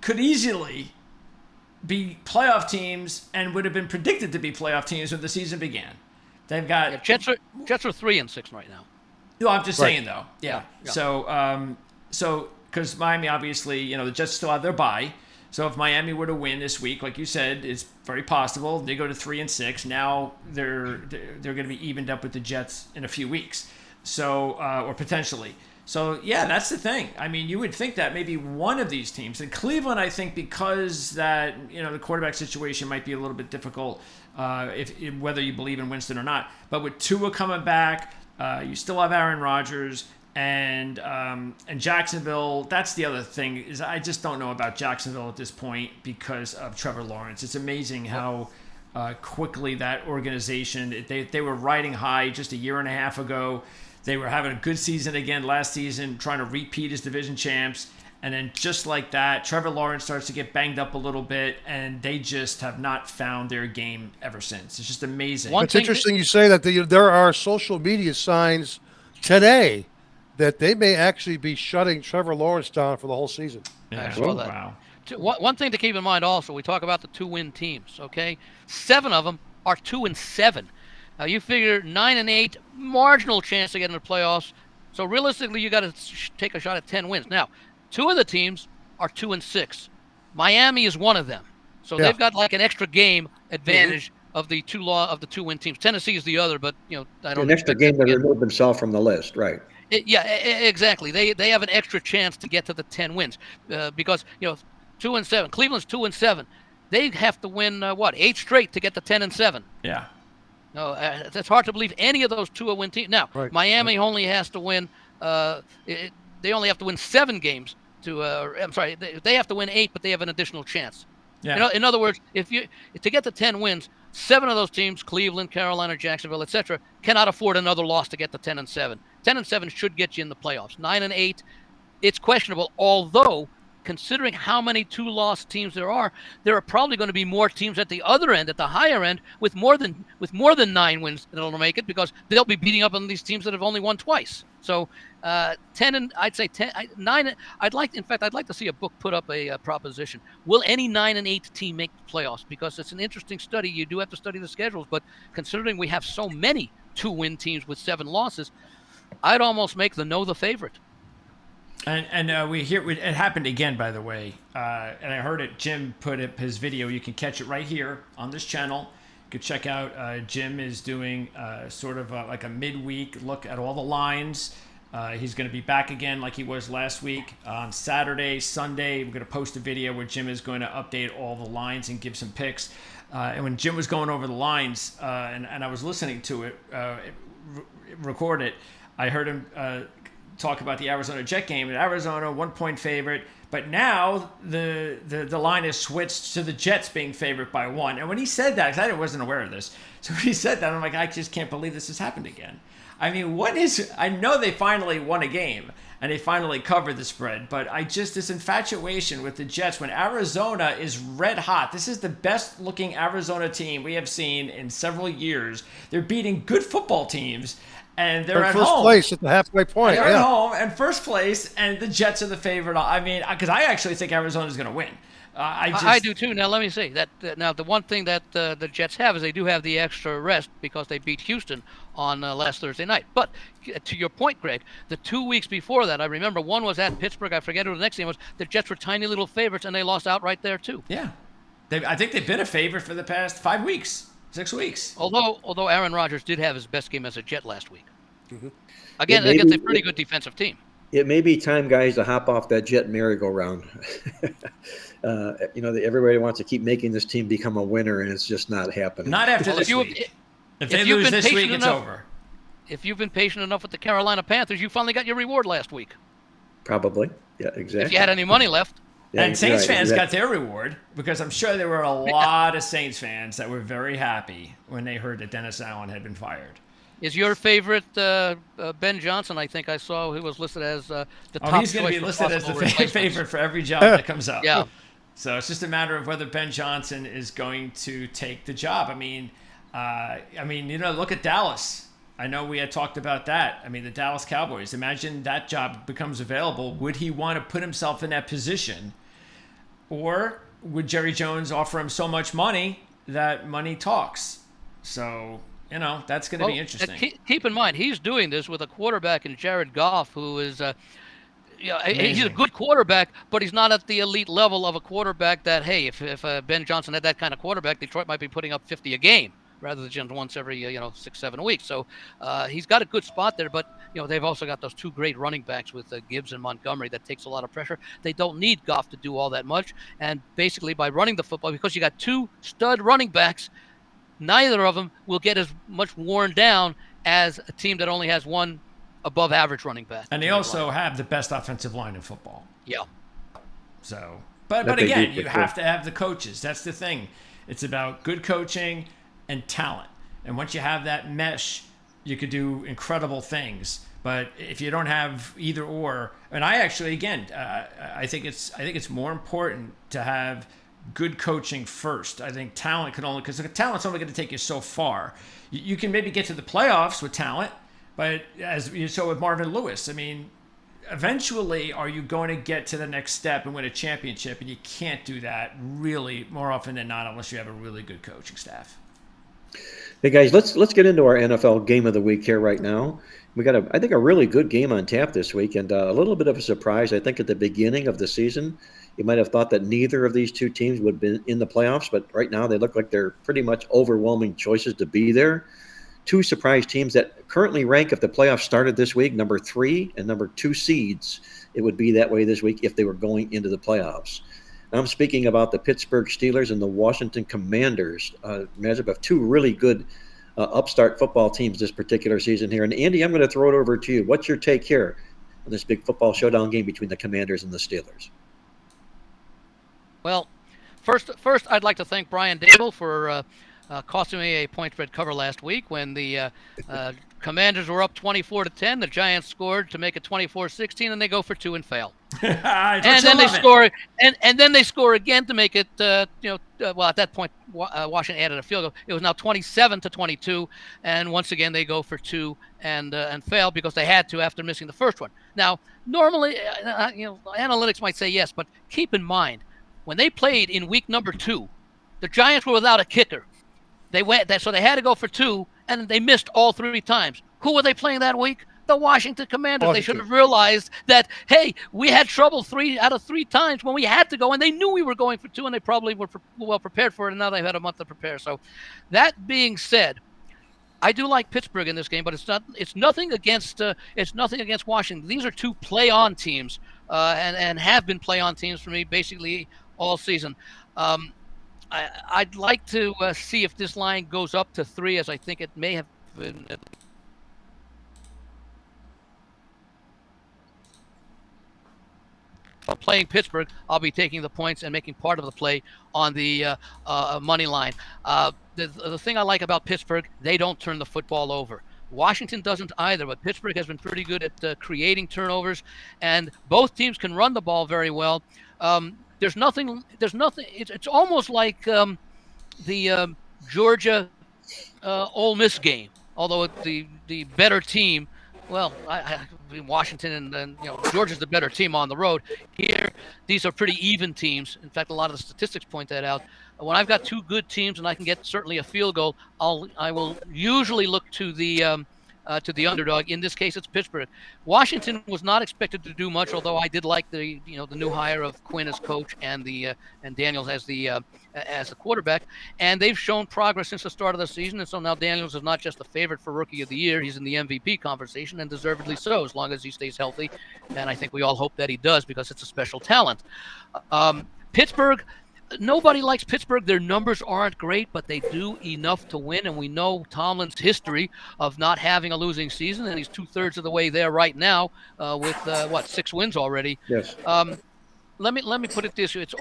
could easily be playoff teams and would have been predicted to be playoff teams when the season began. They've got... Jets are 3-6 right now. No, I'm just saying, though. Yeah. Yeah. So because Miami, obviously, the Jets still have their bye. So if Miami were to win this week, like you said, it's very possible. They go to 3-6. Now they're going to be evened up with the Jets in a few weeks. So, or potentially. So, yeah, that's the thing. I mean, you would think that maybe one of these teams, and Cleveland, I think, because that, the quarterback situation might be a little bit difficult, whether you believe in Winston or not. But with Tua coming back, you still have Aaron Rodgers and Jacksonville. That's the other thing is I just don't know about Jacksonville at this point because of Trevor Lawrence. It's amazing how quickly that organization, they were riding high just a year and a half ago. They were having a good season again last season, trying to repeat as division champs. And then just like that, Trevor Lawrence starts to get banged up a little bit, and they just have not found their game ever since. It's just amazing. It's interesting you say that there are social media signs today that they may actually be shutting Trevor Lawrence down for the whole season. Yeah. I saw that. Wow. One thing to keep in mind also, we talk about the 2-win teams, okay? 7 of them are 2-7. Now you figure 9-8, marginal chance to get into the playoffs. So realistically, you got to take a shot at 10 wins. Now, 2 of the teams are 2-6. Miami is one of them, so they've got like an extra game advantage of the 2-win teams. Tennessee is the other, but I don't. An extra game that removed themselves from the list, right? Exactly. They have an extra chance to get to the 10 wins because 2-7. Cleveland's 2-7. They have to win 8 straight to get to 10-7. Yeah. No, it's hard to believe any of those 2-win teams. Now, Miami only has to win. They only have to win 7 games to. I'm sorry, they have to win 8, but they have an additional chance. Yeah. In other words, to get to 10 wins, 7 of those teams, Cleveland, Carolina, Jacksonville, etc., cannot afford another loss to get to 10-7. 10-7 should get you in the playoffs. 9-8, it's questionable. Although, considering how many 2-loss teams there are probably going to be more teams at the other end, at the higher end, with more than 9 wins that'll make it because they'll be beating up on these teams that have only won twice. So 10 and I'd say 10, 9. I'd like to see a book put up a proposition. Will any 9-8 team make the playoffs? Because it's an interesting study. You do have to study the schedules, but considering we have so many 2-win teams with 7 losses, I'd almost make the favorite. And we hear it happened again, by the way. And I heard it. Jim put up his video. You can catch it right here on this channel. You can check out. Jim is doing sort of like a midweek look at all the lines. He's going to be back again like he was last week on Saturday, Sunday. We're going to post a video where Jim is going to update all the lines and give some picks. And when Jim was going over the lines, and I was listening to it, record it, I heard him talk about the Arizona Jet game. And Arizona, 1-point favorite. But now the line is switched to the Jets being favored by 1. And when he said that, because I wasn't aware of this, so when he said that, I'm like, I just can't believe this has happened again. I mean, I know they finally won a game and they finally covered the spread, but this infatuation with the Jets when Arizona is red hot. This is the best looking Arizona team we have seen in several years. They're beating good football teams. and they're at first home. place at the halfway point. They're at Yeah. home and first place, and the Jets are the favorite. I mean, because I actually think Arizona's going to win. I do too. Now let me see that. Now the one thing that the Jets have is they do have the extra rest because they beat Houston on last Thursday night. But to your point, Greg, the 2 weeks before that, I remember one was at Pittsburgh. I forget who the next game was. The Jets were tiny little favorites and they lost outright there too. Yeah, I think they've been a favorite for the past 5 weeks, 6 weeks. Although Aaron Rodgers did have his best game as a Jet last week. Mm-hmm. Again, against a pretty good defensive team. It may be time, guys, to hop off that Jet merry-go-round. Everybody wants to keep making this team become a winner, and it's just not happening. Not after this week. If they you've lose been this patient week, it's enough- over. If you've been patient enough with the Carolina Panthers, you finally got your reward last week. Probably. Yeah, exactly. If you had any money left. Yeah, And Saints right, fans exactly. got their reward, because I'm sure there were a lot of Saints fans that were very happy when they heard that Dennis Allen had been fired. Is your favorite Ben Johnson? I think I saw he was listed as the top He's going to be choice listed for as the possible replacements. favorite for every job that comes up. Yeah. So it's just a matter of whether Ben Johnson is going to take the job. Look at Dallas. I know we had talked about that. I mean, the Dallas Cowboys. Imagine that job becomes available. Would he want to put himself in that position? Or would Jerry Jones offer him so much money that money talks? So, that's going to be interesting. Keep in mind, he's doing this with a quarterback in Jared Goff, who is, he's a good quarterback, but he's not at the elite level of a quarterback that, hey, if Ben Johnson had that kind of quarterback, Detroit might be putting up 50 a game rather than just once every 6-7 weeks. So he's got a good spot there, but they've also got those two great running backs with Gibbs and Montgomery that takes a lot of pressure. They don't need Goff to do all that much, and basically by running the football, because you got two stud running backs, neither of them will get as much worn down as a team that only has one above average running back. And they also have the best offensive line in football. Yeah. So, but again, you have to have the coaches. That's the thing. It's about good coaching and talent. And once you have that mesh, you could do incredible things. But if you don't have either or, and I actually, again, I think it's more important to have good coaching first. I think talent could only, because the talent's only going to take you so far. You can maybe get to the playoffs with talent, but as you saw with Marvin Lewis, I mean, eventually are you going to get to the next step and win a championship? And you can't do that really more often than not unless you have a really good coaching staff. Hey guys, let's get into our NFL game of the week here right now. We got I think a really good game on tap this week, and a little bit of a surprise. I think at the beginning of the season, you might have thought that neither of these two teams would have been in the playoffs, but right now they look like they're pretty much overwhelming choices to be there. Two surprise teams that currently rank, if the playoffs started this week, number 3 and number 2 seeds. It would be that way this week if they were going into the playoffs. I'm speaking about the Pittsburgh Steelers and the Washington Commanders, matchup of two really good upstart football teams this particular season here. And Andy, I'm going to throw it over to you. What's your take here on this big football showdown game between the Commanders and the Steelers? Well, first, I'd like to thank Brian Dable for costing me a point spread cover last week when the Commanders were up 24-10. The Giants scored to make it 24-16, and they go for 2 and fail. And then they score, and then they score again to make it. Well, at that point, Washington added a field goal. It was now 27-22, and once again they go for 2 and fail because they had to after missing the first one. Now, normally, analytics might say yes, but keep in mind when they played in week number 2, the Giants were without a kicker. So they had to go for 2, and they missed all 3 times. Who were they playing that week? The Washington Commanders. They should have realized that, hey, we had trouble 3 out of 3 times when we had to go, and they knew we were going for 2, and they probably were well prepared for it, and now they've had a month to prepare. So that being said, I do like Pittsburgh in this game, but it's nothing against Washington. These are 2 play-on teams, and have been play-on teams for me basically all season. I'd like to see if this line goes up to 3, as I think it may have been. Playing Pittsburgh, I'll be taking the points and making part of the play on the money line. The thing I like about Pittsburgh, they don't turn the football over. Washington doesn't either, but Pittsburgh has been pretty good at creating turnovers, and both teams can run the ball very well. There's nothing. It's almost like the Georgia Ole Miss game. although the better team. Well, Washington and Georgia's the better team on the road. Here, these are pretty even teams. In fact, a lot of the statistics point that out. When I've got two good teams and I can get certainly a field goal, I will usually look to the underdog. In this case, it's Pittsburgh. Washington was not expected to do much, although I did like the new hire of Quinn as coach and Daniels as the quarterback, and they've shown progress since the start of the season. And so now Daniels is not just a favorite for Rookie of the Year; he's in the MVP conversation, and deservedly so, as long as he stays healthy. And I think we all hope that he does, because it's a special talent. Pittsburgh. Nobody likes Pittsburgh. Their numbers aren't great, but they do enough to win. And we know Tomlin's history of not having a losing season, and he's 2/3 of the way there right now with 6 wins already. Yes. Let me put it this way: it's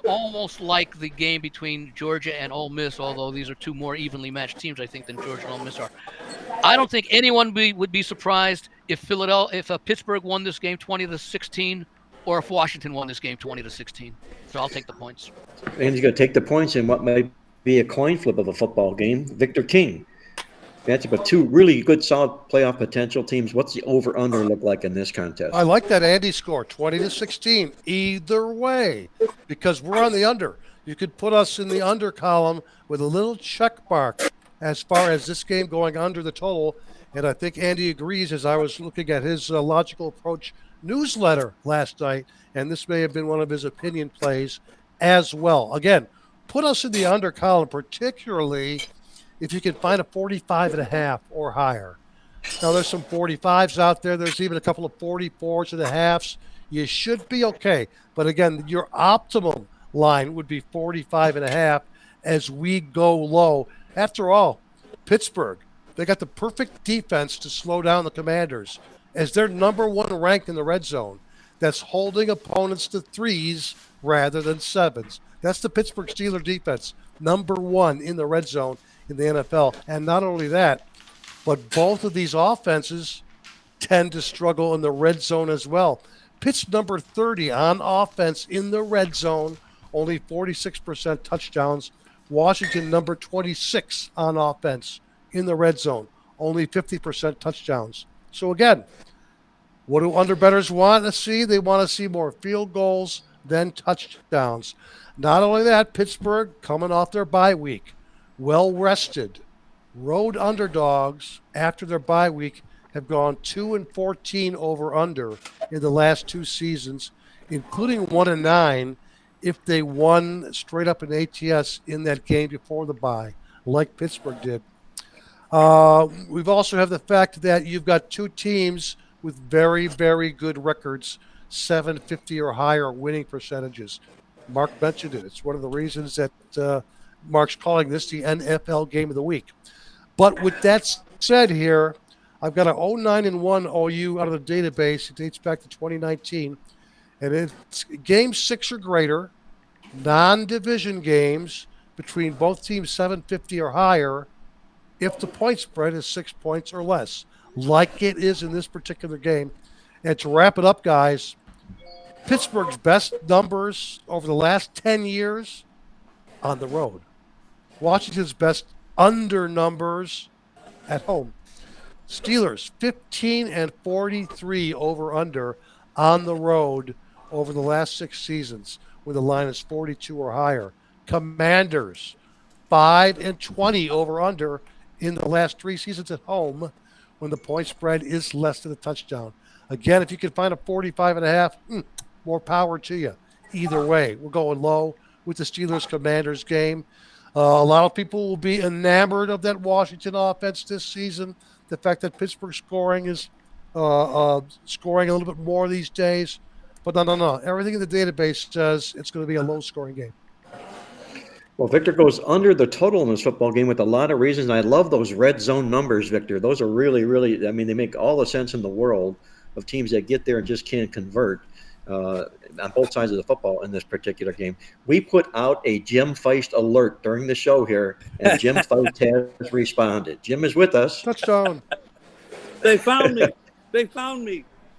almost like the game between Georgia and Ole Miss, although these are two more evenly matched teams, I think, than Georgia and Ole Miss are. I don't think anyone would be surprised if Pittsburgh won this game 20-16. Or if Washington won this game 20-16. So I'll take the points. And he's going to take the points in what might be a coin flip of a football game. Victor King. Matchup of two really good, solid playoff potential teams. What's the over-under look like in this contest? I like that Andy score, 20-16. Either way, because we're on the under. You could put us in the under column with a little check mark as far as this game going under the total. And I think Andy agrees, as I was looking at his logical approach newsletter last night, and this may have been one of his opinion plays as well. Again, put us in the under column, particularly if you can find a 45.5 or higher. Now, there's some 45s out there. There's even a couple of 44s and a halves. You should be okay. But again, your optimum line would be 45.5 as we go low. After all, Pittsburgh, they got the perfect defense to slow down the Commanders, as they're number one ranked in the red zone. That's holding opponents to 3s rather than 7s. That's the Pittsburgh Steelers defense, number one in the red zone in the NFL. And not only that, but both of these offenses tend to struggle in the red zone as well. Pitt's number 30 on offense in the red zone, only 46% touchdowns. Washington number 26 on offense in the red zone, only 50% touchdowns. So again, what do underbettors want to see? They want to see more field goals than touchdowns. Not only that, Pittsburgh coming off their bye week, well rested. Road underdogs after their bye week have gone 2-14 over under in the last 2 seasons, including 1-9 if they won straight up in ATS in that game before the bye, like Pittsburgh did. We've also have the fact that you've got 2 teams with very, very good records, 750 or higher winning percentages. Mark mentioned it. It's one of the reasons that Mark's calling this the NFL game of the week. But with that said here, I've got an 09-1 OU out of the database. It dates back to 2019. And it's game 6 or greater, non-division games between both teams 750 or higher, if the point spread is 6 points or less, like it is in this particular game. And to wrap it up, guys, Pittsburgh's best numbers over the last 10 years on the road. Washington's best under numbers at home. Steelers 15-43 over under on the road over the last 6 seasons, when the line is 42 or higher. Commanders 5-20 over under in the last 3 seasons at home, when the point spread is less than a touchdown. Again, if you can find a 45.5, more power to you. Either way, we're going low with the Steelers-Commanders game. A lot of people will be enamored of that Washington offense this season. The fact that Pittsburgh scoring is scoring a little bit more these days. But no. Everything in the database says it's going to be a low-scoring game. Well, Victor goes under the total in this football game with a lot of reasons. I love those red zone numbers, Victor. Those are really, really, I mean, they make all the sense in the world of teams that get there and just can't convert on both sides of the football in this particular game. We put out a Jim Feist alert during the show here, and Jim Feist has responded. Jim is with us. Touchdown. They found me.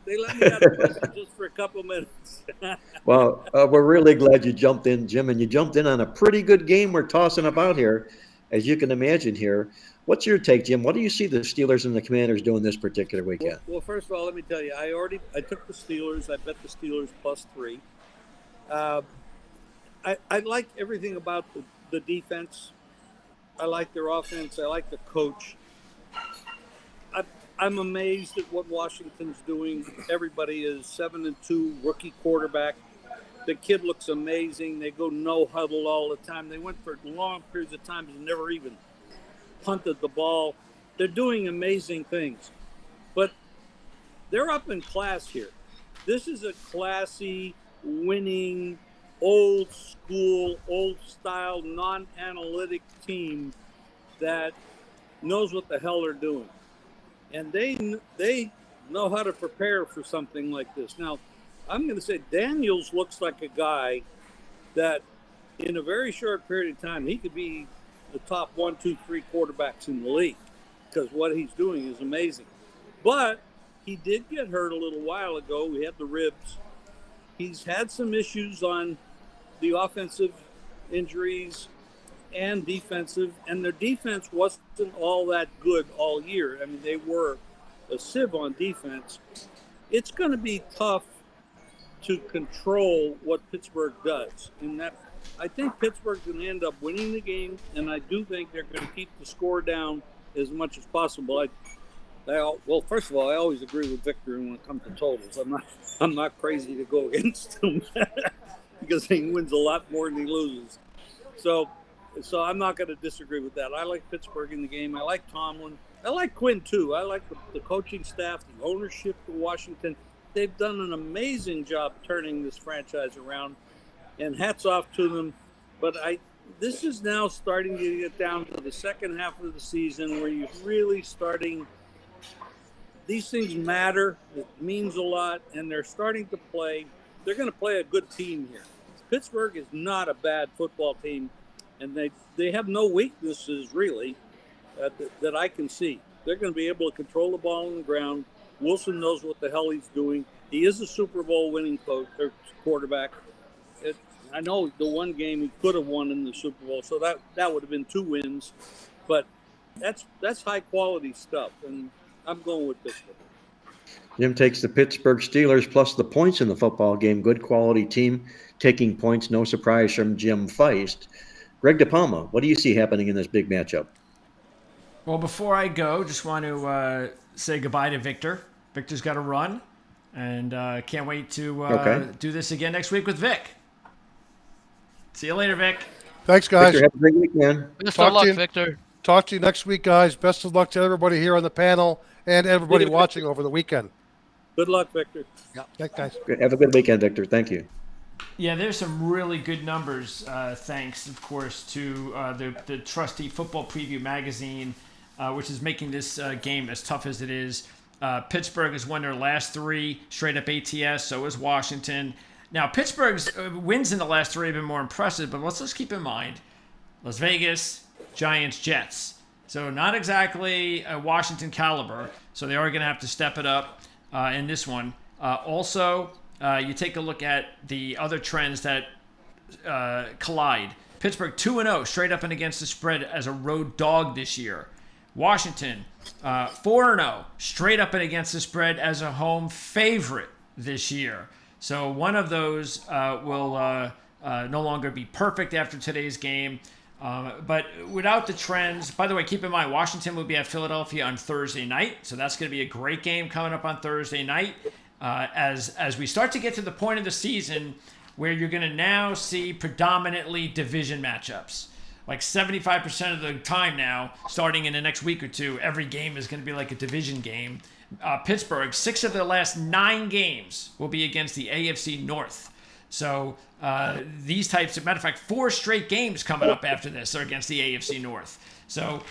They let me out of prison just for a couple minutes. Well, we're really glad you jumped in, Jim, and you jumped in on a pretty good game we're tossing about here. as you can imagine here. What's your take, Jim? What do you see the Steelers and the Commanders doing this particular weekend? Well, first of all, let me tell you, I took the Steelers. I bet the Steelers +3. I like everything about the defense. I like their offense. I like the coach. I'm amazed at what Washington's doing. Everybody is 7-2, rookie quarterback. The kid looks amazing. They go no huddle all the time. They went for long periods of time and never even punted the ball. They're doing amazing things. But they're up in class here. This is a classy, winning, old school, old style, non-analytic team that knows what the hell they're doing. And they know how to prepare for something like this. Now, I'm going to say Daniels looks like a guy that in a very short period of time, he could be the top 1, 2, 3 quarterbacks in the league because what he's doing is amazing. But he did get hurt a little while ago. He had the ribs. He's had some issues on the offensive injuries and defensive, and their defense wasn't all that good all year. I mean, they were a sieve on defense. It's going to be tough to control what Pittsburgh does. And that, I think Pittsburgh's going to end up winning the game, and I do think they're going to keep the score down as much as possible. Well, first of all, I always agree with Victor when it comes to totals. I'm not crazy to go against him because he wins a lot more than he loses. So I'm not going to disagree with that. I like Pittsburgh in the game. I like Tomlin. I like Quinn, too. I like the coaching staff, the ownership of Washington. They've done an amazing job turning this franchise around, and hats off to them. But this is now starting to get down to the second half of the season where you're really starting – these things matter. It means a lot, and they're starting to play. They're going to play a good team here. Pittsburgh is not a bad football team. And they have no weaknesses, really, that I can see. They're going to be able to control the ball on the ground. Wilson knows what the hell he's doing. He is a Super Bowl winning quarterback. I know the one game he could have won in the Super Bowl, so that would have been 2 wins. But that's high-quality stuff, and I'm going with Pittsburgh. Jim takes the Pittsburgh Steelers plus the points in the football game. Good quality team taking points. No surprise from Jim Feist. Greg DePalma, what do you see happening in this big matchup? Well, before I go, just want to say goodbye to Victor. Victor's got to run, and can't wait to do this again next week with Vic. See you later, Vic. Thanks, guys. Victor, have a great weekend. Best of luck, Victor. Talk to you next week, guys. Best of luck to everybody here on the panel and everybody watching over the weekend. Good luck, Victor. Yeah. Thanks, guys. Have a good weekend, Victor. Thank you. Yeah, there's some really good numbers, thanks, of course, to the trusty Football Preview magazine, which is making this game as tough as it is. Pittsburgh has won their last 3 straight-up ATS, so is Washington. Now, Pittsburgh's wins in the last 3 have been more impressive, but let's keep in mind, Las Vegas, Giants, Jets. So not exactly a Washington caliber, so they are going to have to step it up in this one. Also, you take a look at the other trends that collide. Pittsburgh 2-0 straight up and against the spread as a road dog this year. Washington 4-0 straight up and against the spread as a home favorite this year. So one of those will no longer be perfect after today's game. But without the trends, by the way, keep in mind, Washington will be at Philadelphia on Thursday night. So that's going to be a great game coming up on Thursday night. As we start to get to the point of the season where you're going to now see predominantly division matchups. Like 75% of the time now, starting in the next week or two, every game is going to be like a division game. Pittsburgh, 6 of their last 9 games will be against the AFC North. So these types of, matter of fact, 4 straight games coming up after this are against the AFC North. So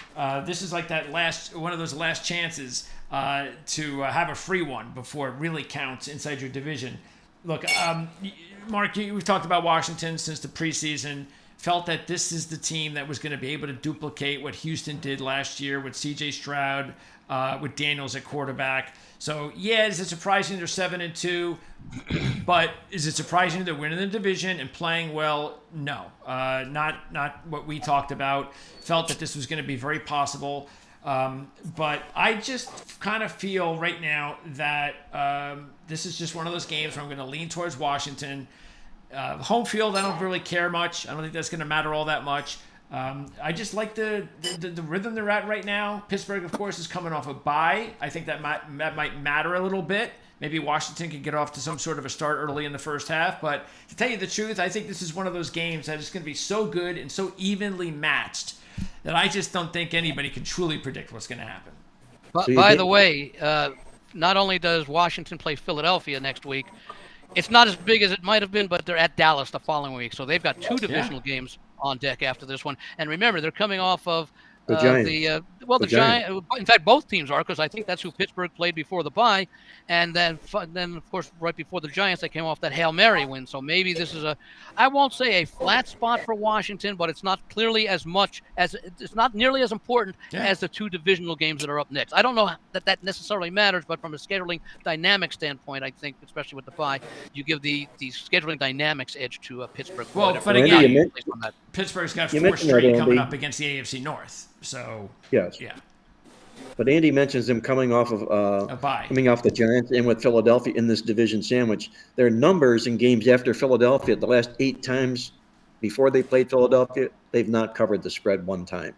this is like that one of those last chances to have a free one before it really counts inside your division. Look, Mark, we've talked about Washington since the preseason. felt that this is the team that was going to be able to duplicate what Houston did last year with C.J. Stroud, with Daniels at quarterback. So, yeah, is it surprising they're 7-2? But is it surprising they're winning the division and playing well? No, not what we talked about. Felt that this was going to be very possible. But I just kind of feel right now that this is just one of those games where I'm going to lean towards Washington. Home field, I don't really care much. I don't think that's going to matter all that much. I just like the rhythm they're at right now. Pittsburgh, of course, is coming off a bye. I think that might matter a little bit. Maybe Washington could get off to some sort of a start early in the first half. But to tell you the truth, I think this is one of those games that is going to be so good and so evenly matched that I just don't think anybody can truly predict what's going to happen. But by the way, not only does Washington play Philadelphia next week, it's not as big as it might have been, but they're at Dallas the following week. So they've got two divisional games on deck after this one. And remember, they're coming off of the Giants. The Giants. In fact, both teams are, because I think that's who Pittsburgh played before the bye. And then, of course, right before the Giants, they came off that Hail Mary win. So maybe this is I won't say a flat spot for Washington, but it's not clearly as much as it's not nearly as important as the two divisional games that are up next. I don't know that necessarily matters, but from a scheduling dynamic standpoint, I think, especially with the bye, you give the scheduling dynamics edge to Pittsburgh. Well, but again, Pittsburgh's got 4 straight coming up against the AFC North. So yes, yeah. But Andy mentions them coming off of coming off the Giants and with Philadelphia in this division sandwich. Their numbers in games after Philadelphia, the last 8 times before they played Philadelphia, they've not covered the spread one time.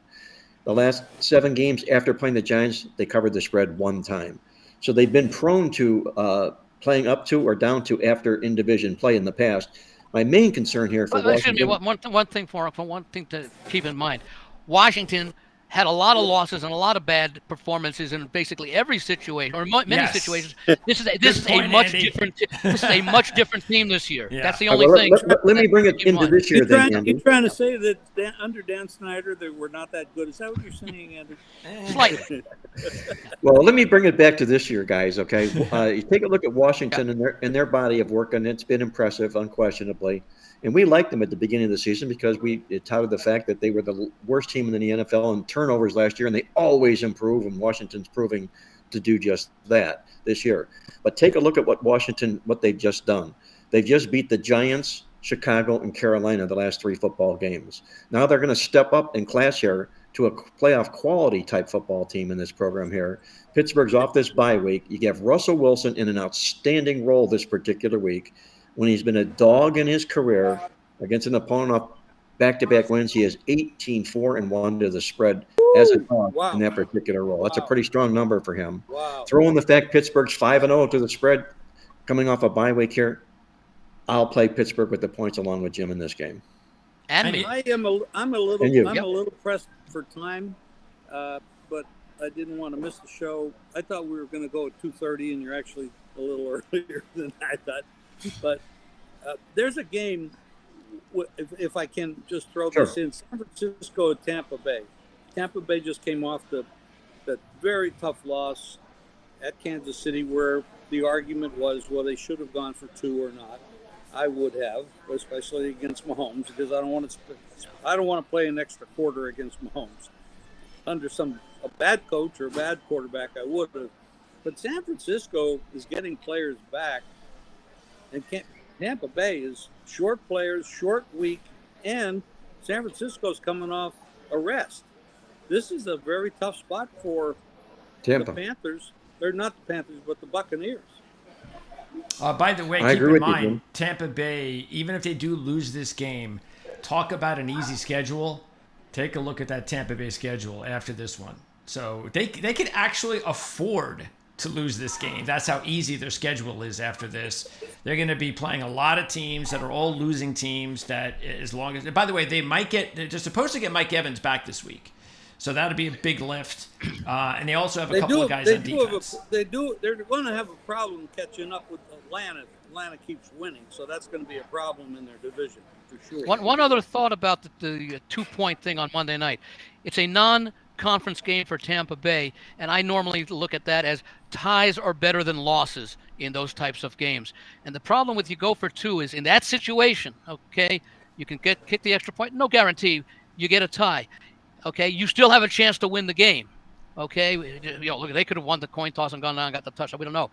The last 7 games after playing the Giants, they covered the spread one time. So they've been prone to playing up to or down to after in division play in the past. My main concern here for Washington. One thing to keep in mind. Washington had a lot of losses and a lot of bad performances in basically every situation, or many situations. This is a much different team this year. Yeah. That's the only thing. Let me bring it into this year. You're trying to say that under Dan Snyder they were not that good. Is that what you're saying, Andy? Slightly. Well, let me bring it back to this year, guys. Okay, you take a look at Washington and their body of work, and it's been impressive, unquestionably. And we liked them at the beginning of the season because we touted the fact that they were the worst team in the NFL in turnovers last year, and they always improve, and Washington's proving to do just that this year. But take a look at what they've just done. They've just beat the Giants, Chicago, and Carolina the last 3 football games. Now they're going to step up in class here to a playoff quality type football team in this program here. Pittsburgh's off this bye week. You have Russell Wilson in an outstanding role this particular week. When he's been a dog in his career against an opponent off back-to-back wins, he has 18-4-1 to the spread as a dog in that particular role. That's a pretty strong number for him. Wow. Throw in the fact Pittsburgh's 5-0 to the spread, coming off a bye week here. I'll play Pittsburgh with the points along with Jim in this game. And me. I'm a little pressed for time, but I didn't want to miss the show. I thought we were going to go at 2:30, and you're actually a little earlier than I thought. But there's a game, if I can just throw this in, San Francisco at Tampa Bay. Tampa Bay just came off that very tough loss at Kansas City where the argument was, well, they should have gone for 2 or not. I would have, especially against Mahomes, because I don't want to play an extra quarter against Mahomes. Under a bad coach or a bad quarterback, I would have. But San Francisco is getting players back. And Tampa Bay is short players, short week, and San Francisco's coming off a rest. This is a very tough spot for Tampa. The Panthers. They're not the Panthers, but the Buccaneers. By the way, keep in mind, Tampa Bay, even if they do lose this game, talk about an easy schedule. Take a look at that Tampa Bay schedule after this one. So they could actually afford to lose this game. That's how easy their schedule is after this. They're going to be playing a lot of teams that are all losing teams that as long as... By the way, they're supposed to get Mike Evans back this week. So that'll be a big lift. And they also have a couple of guys on defense. They're going to have a problem catching up with Atlanta. Atlanta keeps winning, so that's going to be a problem in their division for sure. One other thought about the 2-point thing on Monday night. It's a non-conference game for Tampa Bay, and I normally look at that as ties are better than losses in those types of games. And the problem with you go for 2 is in that situation, okay, You can kick the extra point. No guarantee you get a tie. Okay, you still have a chance to win the game. Okay, look, they could have won the coin toss and gone down and got the touchdown. We don't know.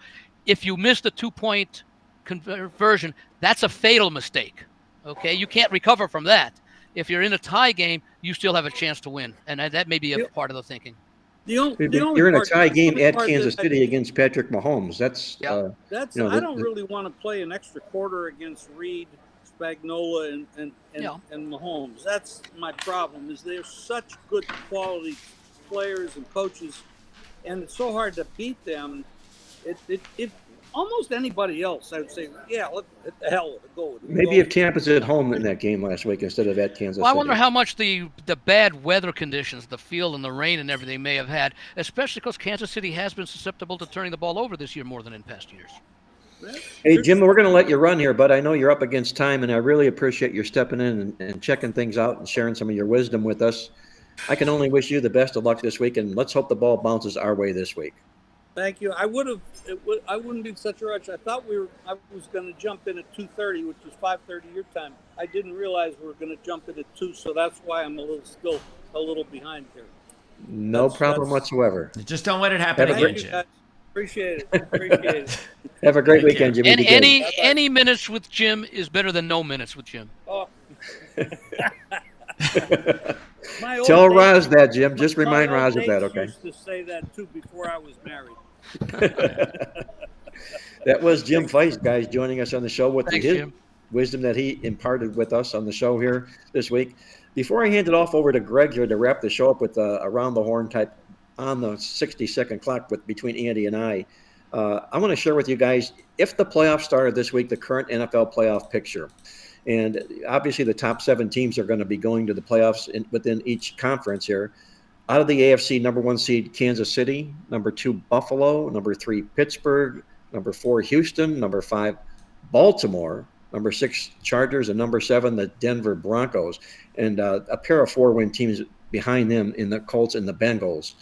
If you miss the 2-point conversion, that's a fatal mistake. Okay, you can't recover from that. If you're in a tie game, you still have a chance to win, and that may be a part of the thinking. You're in a tie game at Kansas City against Patrick Mahomes. That's I don't really want to play an extra quarter against Reed, Spagnuolo, and Mahomes. That's my problem. Is they're such good quality players and coaches, and it's so hard to beat them. It almost anybody else, I would say, what the hell with it, go with it. Maybe if Tampa's at home in that game last week instead of at Kansas City. I wonder how much the bad weather conditions, the field and the rain and everything may have had, especially because Kansas City has been susceptible to turning the ball over this year more than in past years. Hey, Jim, we're going to let you run here, but I know you're up against time, and I really appreciate your stepping in and checking things out and sharing some of your wisdom with us. I can only wish you the best of luck this week, and let's hope the ball bounces our way this week. Thank you. I wouldn't be such a rush. I thought I was going to jump in at 2:30, which is 5:30 your time. I didn't realize we were going to jump in at 2, so that's why I'm still a little behind here. No problem whatsoever. Just don't let it happen again, Jim. Appreciate it. Have a great weekend, Jim. And any minutes with Jim is better than no minutes with Jim. Oh. Tell Roz that, Jim. Just remind Roz of that, okay? I used to say that, too, before I was married. That was Jim Feist, guys, joining us on the show with his Jim. wisdom that he imparted with us on the show here this week. Before I hand it off over to Greg here to wrap the show up with a around the horn type on the 60-second clock between Andy and I want to share with you guys, if the playoffs started this week, the current NFL playoff picture. And obviously the top 7 teams are going to be going to the playoffs within each conference here. Out of the AFC, number 1 seed, Kansas City, number 2, Buffalo, number 3, Pittsburgh, number 4, Houston, number 5, Baltimore, number 6, Chargers, and number 7, the Denver Broncos. And a pair of 4-win teams behind them in the Colts and the Bengals.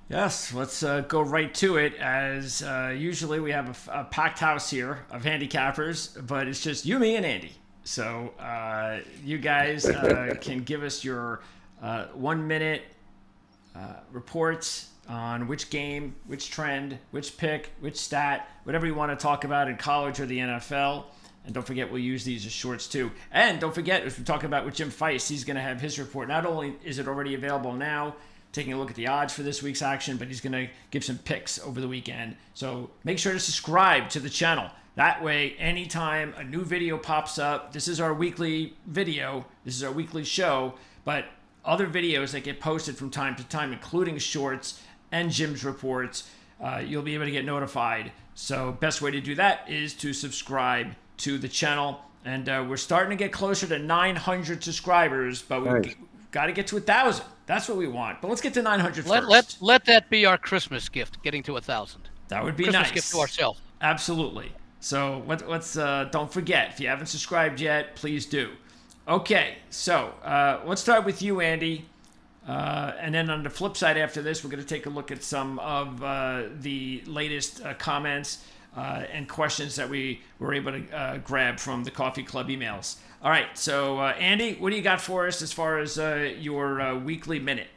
Yes, let's go right to it. As usually we have a packed house here of handicappers, but it's just you, me, and Andy. So you guys can give us your 1-minute reports on which game, which trend, which pick, which stat, whatever you want to talk about in college or the NFL. And don't forget, we'll use these as shorts too. And don't forget, as we're talking about with Jim Feist, he's going to have his report. Not only is it already available now, taking a look at the odds for this week's action, but he's going to give some picks over the weekend. So make sure to subscribe to the channel. That way, anytime a new video pops up, this is our weekly video, this is our weekly show, but other videos that get posted from time to time, including shorts and Jim's reports, you'll be able to get notified. So best way to do that is to subscribe to the channel. And we're starting to get closer to 900 subscribers, but we've got to get to 1,000. That's what we want. But let's get to 900 first. Let that be our Christmas gift, getting to 1,000. That would be Christmas nice. gift to ourselves. Absolutely. So let's don't forget, if you haven't subscribed yet, please do. Okay, so let's start with you, Andy. And then on the flip side after this, we're going to take a look at some of the latest comments and questions that we were able to grab from the Coffee Club emails. All right, so Andy, what do you got for us as far as your weekly minute?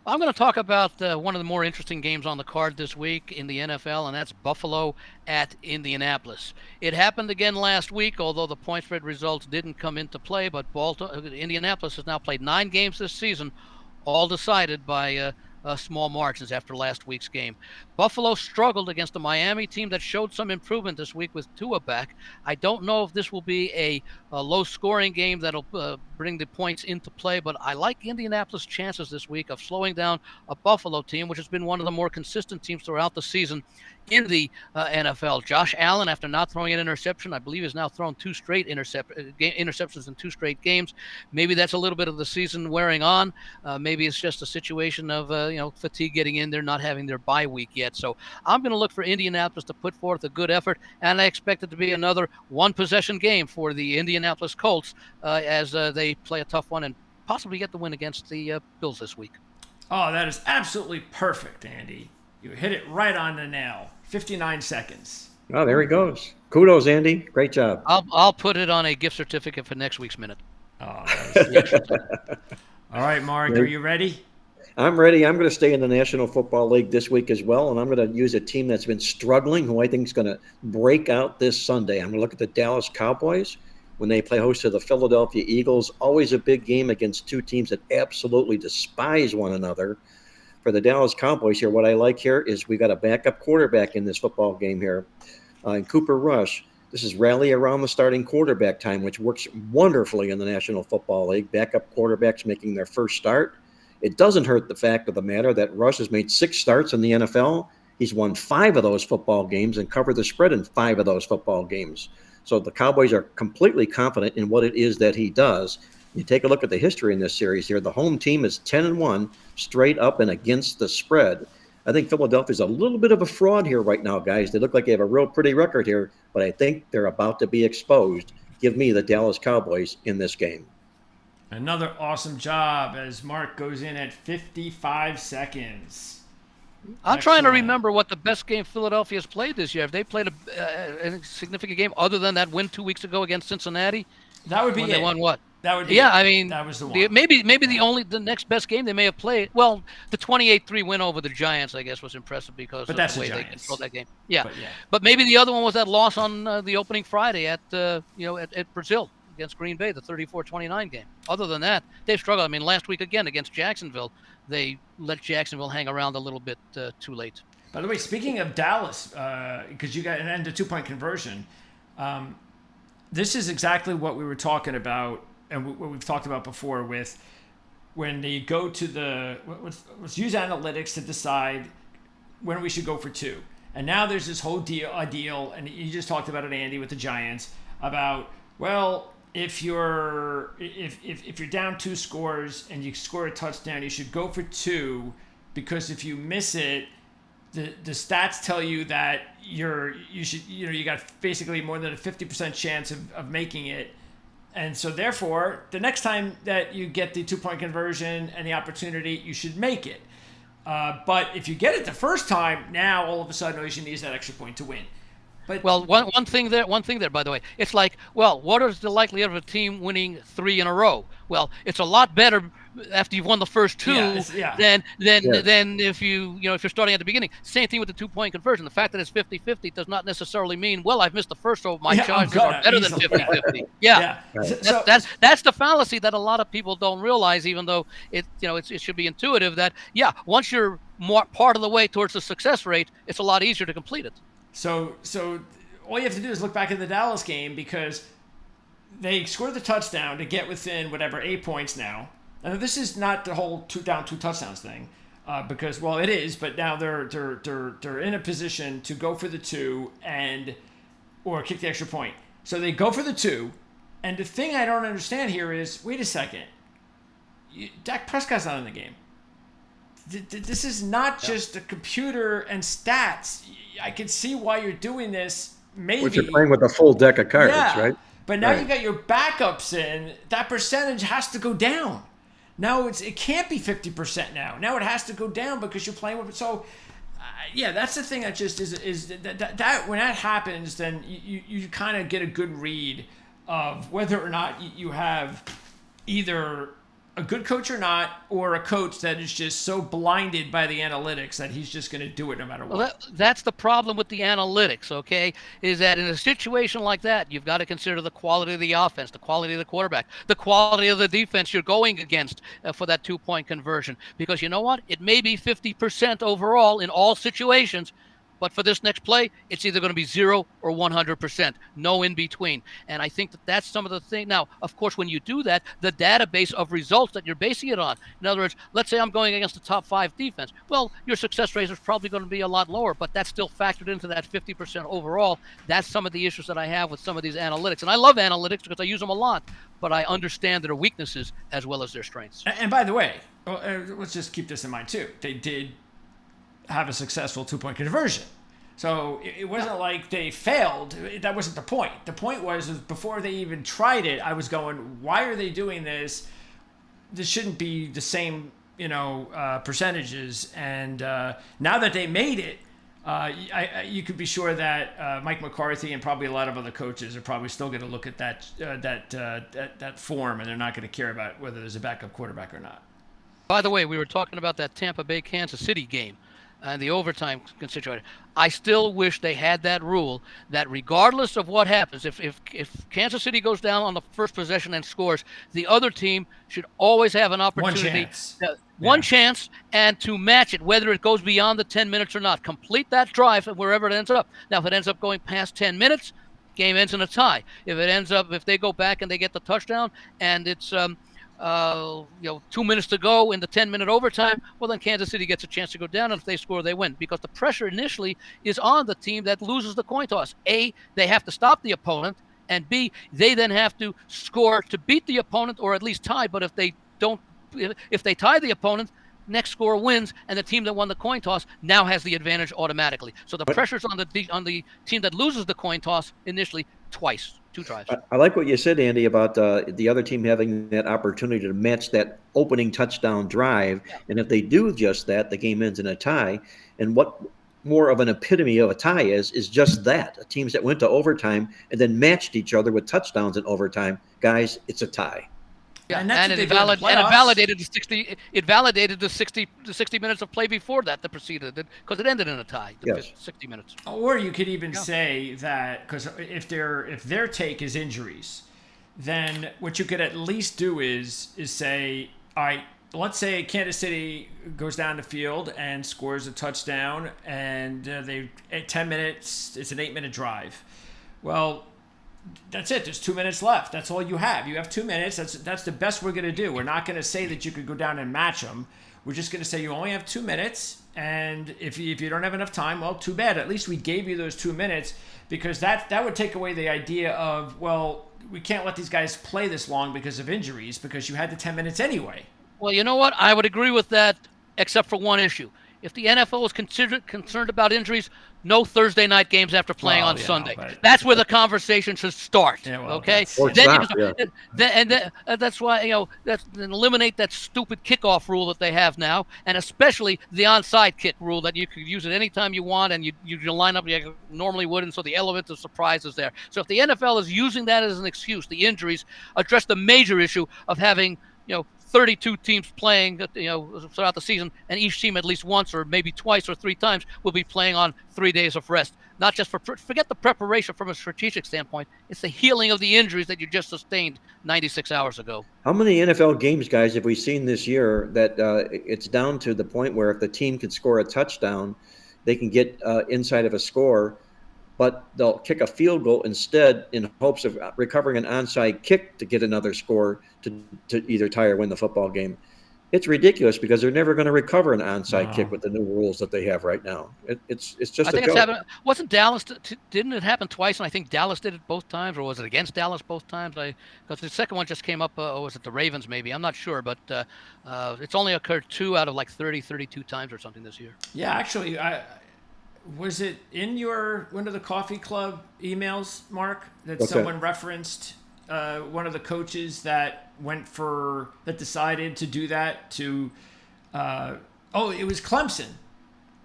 I'm going to talk about one of the more interesting games on the card this week in the NFL, and that's Buffalo at Indianapolis. It happened again last week, although the point spread results didn't come into play, but Indianapolis has now played 9 games this season, all decided by small margins after last week's game. Buffalo struggled against the Miami team that showed some improvement this week with Tua back. I don't know if this will be a low-scoring game that'll bring the points into play, but I like Indianapolis' chances this week of slowing down a Buffalo team, which has been one of the more consistent teams throughout the season in the NFL. Josh Allen, after not throwing an interception, I believe has now thrown two straight interceptions in 2 straight games. Maybe that's a little bit of the season wearing on. Maybe it's just a situation of fatigue getting in there, not having their bye week yet. So I'm going to look for Indianapolis to put forth a good effort, and I expect it to be another one-possession game for the Indianapolis Colts as they play a tough one and possibly get the win against the Bills this week. Oh, that is absolutely perfect, Andy. You hit it right on the nail. 59 seconds. Oh, there he goes. Kudos, Andy. Great job. I'll put it on a gift certificate for next week's minute. Oh, all right, Mark, are you ready? I'm ready. I'm going to stay in the National Football League this week as well, and I'm going to use a team that's been struggling, who I think is going to break out this Sunday. I'm going to look at the Dallas Cowboys when they play host to the Philadelphia Eagles. Always a big game against two teams that absolutely despise one another. For the Dallas Cowboys here, what I like here is we got a backup quarterback in this football game here, in Cooper Rush. This is rally around the starting quarterback time, which works wonderfully in the National Football League. Backup quarterbacks making their first start. It doesn't hurt the fact of the matter that Rush has made 6 starts in the NFL. He's won 5 of those football games and covered the spread in 5 of those football games. So the Cowboys are completely confident in what it is that he does. You take a look at the history in this series here. The home team is 10-1 straight up and against the spread. I think Philadelphia's a little bit of a fraud here right now, guys. They look like they have a real pretty record here, but I think they're about to be exposed. Give me the Dallas Cowboys in this game. Another awesome job as Mark goes in at 55 seconds. I'm trying to remember what the best game Philadelphia's played this year. Have they played a significant game other than that win 2 weeks ago against Cincinnati? That would be when it. They won what? That would be yeah, it. I mean, that was the one. Maybe the next best game they may have played. Well, the 28-3 win over the Giants, I guess, was impressive because of the way they controlled that game. Yeah. But maybe the other one was that loss on the opening Friday at Brazil against Green Bay, the 34-29 game. Other than that, they've struggled. I mean, last week again against Jacksonville, they let Jacksonville hang around a little bit too late. By the way, speaking of Dallas, because you got an 2-point conversion, this is exactly what we were talking about and what we've talked about before with when they go to let's use analytics to decide when we should go for 2. And now there's this whole deal, and you just talked about it, Andy, with the Giants, about, well, if you're down 2 scores and you score a touchdown, you should go for 2, because if you miss it, the stats tell you that you got basically more than a 50% chance of making it. And so therefore, the next time that you get the 2-point conversion and the opportunity, you should make it. But if you get it the first time, now all of a sudden all you need is that extra point to win. But one thing there, by the way, it's like, well, what is the likelihood of a team winning 3 in a row? Well, it's a lot better after you've won the first 2 than if you're starting at the beginning. Same thing with the 2-point conversion. The fact that it's 50-50 does not necessarily mean, well, I've missed the first, so my chances are better than 50-50. Yeah. Right. That's the fallacy that a lot of people don't realize, even though it should be intuitive that once you're more part of the way towards the success rate, it's a lot easier to complete it. So all you have to do is look back at the Dallas game, because they scored the touchdown to get within 8 points now. And this is not the whole 2 touchdowns thing, because, well, it is, but now they're in a position to go for the 2 or kick the extra point. So they go for the 2, and the thing I don't understand here is, wait a second, Dak Prescott's not in the game. This is not just a computer and stats. I can see why you're doing this. Maybe. But you're playing with a full deck of cards, right? But now you got your backups in. That percentage has to go down. Now it can't be 50% now. Now it has to go down because you're playing with it. So, that's the thing that just is that when that happens, then you kind of get a good read of whether or not you have either a good coach or not, or a coach that is just so blinded by the analytics that he's just going to do it no matter what. Well, that's the problem with the analytics, okay? Is that in a situation like that, you've got to consider the quality of the offense, the quality of the quarterback, the quality of the defense you're going against for that 2-point conversion. Because you know what? It may be 50% overall in all situations, but for this next play, it's either going to be 0 or 100%, no in between. And I think that that's some of the thing. Now, of course, when you do that, the database of results that you're basing it on. In other words, let's say I'm going against the top 5 defense. Well, your success rate is probably going to be a lot lower, but that's still factored into that 50% overall. That's some of the issues that I have with some of these analytics. And I love analytics because I use them a lot, but I understand their weaknesses as well as their strengths. And by the way, let's just keep this in mind too. They did have a successful 2-point conversion. So it wasn't like they failed. That wasn't the point. The point was before they even tried it, I was going, why are they doing this? This shouldn't be the same, percentages. And now that they made it, you could be sure that Mike McCarthy and probably a lot of other coaches are probably still going to look at that form, and they're not going to care about whether there's a backup quarterback or not. By the way, we were talking about that Tampa Bay Kansas City game. And the overtime situation. I still wish they had that rule that regardless of what happens, if Kansas City goes down on the first possession and scores, the other team should always have an opportunity. One chance, and to match it, whether it goes beyond the 10 minutes or not. Complete that drive wherever it ends up. Now, if it ends up going past 10 minutes, game ends in a tie. If they go back and they get the touchdown and it's 2 minutes to go in the 10-minute overtime, well, then Kansas City gets a chance to go down, and if they score, they win. Because the pressure initially is on the team that loses the coin toss. A, they have to stop the opponent, and B, they then have to score to beat the opponent or at least tie. But if they tie the opponent, next score wins, and the team that won the coin toss now has the advantage automatically. So the pressure's on the team that loses the coin toss initially twice. 2 drives. I like what you said, Andy, about the other team having that opportunity to match that opening touchdown drive. Yeah. And if they do just that, the game ends in a tie. And what more of an epitome of a tie is just that. Teams that went to overtime and then matched each other with touchdowns in overtime. Guys, it's a tie. Yeah, and it validated the 60 minutes of play before that preceded it, because it ended in a tie. 60 minutes. Or you could even say that, because if their take is injuries, then what you could at least do is say, all right, let's say Kansas City goes down the field and scores a touchdown, and 10 minutes, it's an 8-minute drive. Well, that's it. There's 2 minutes left. That's all you have. You have 2 minutes. That's the best we're going to do. We're not going to say that you could go down and match them. We're just going to say you only have 2 minutes, and if you don't have enough time, well, too bad. At least we gave you those 2 minutes, because that would take away the idea of, well, we can't let these guys play this long because of injuries, because you had the 10 minutes anyway. Well, you know what? I would agree with that, except for one issue. If the NFL is concerned about injuries, no Thursday night games after playing on Sunday. That's where the conversation should start. Yeah, okay. That's why eliminate that stupid kickoff rule that they have now, and especially the onside kick rule that you could use it anytime you want, and you line up like you normally would, and so the element of surprise is there. So if the NFL is using that as an excuse, the injuries, address the major issue of having 32 teams playing, throughout the season, and each team at least once or maybe twice or 3 times will be playing on 3 days of rest. Not just forget the preparation from a strategic standpoint. It's the healing of the injuries that you just sustained 96 hours ago. How many NFL games, guys, have we seen this year that it's down to the point where if the team can score a touchdown, they can get inside of a score, but they'll kick a field goal instead in hopes of recovering an onside kick to get another score to either tie or win the football game. It's ridiculous because they're never going to recover an onside kick with the new rules that they have right now. It's just I think it's happened. Wasn't Dallas? Didn't it happen twice? And I think Dallas did it both times, or was it against Dallas both times? Because the second one just came up. Was it the Ravens? Maybe, I'm not sure, but it's only occurred 2 out of like 32 times or something this year. Yeah, actually, was it in one of the coffee club emails, Mark, that someone referenced one of the coaches that decided to do that to, it was Clemson.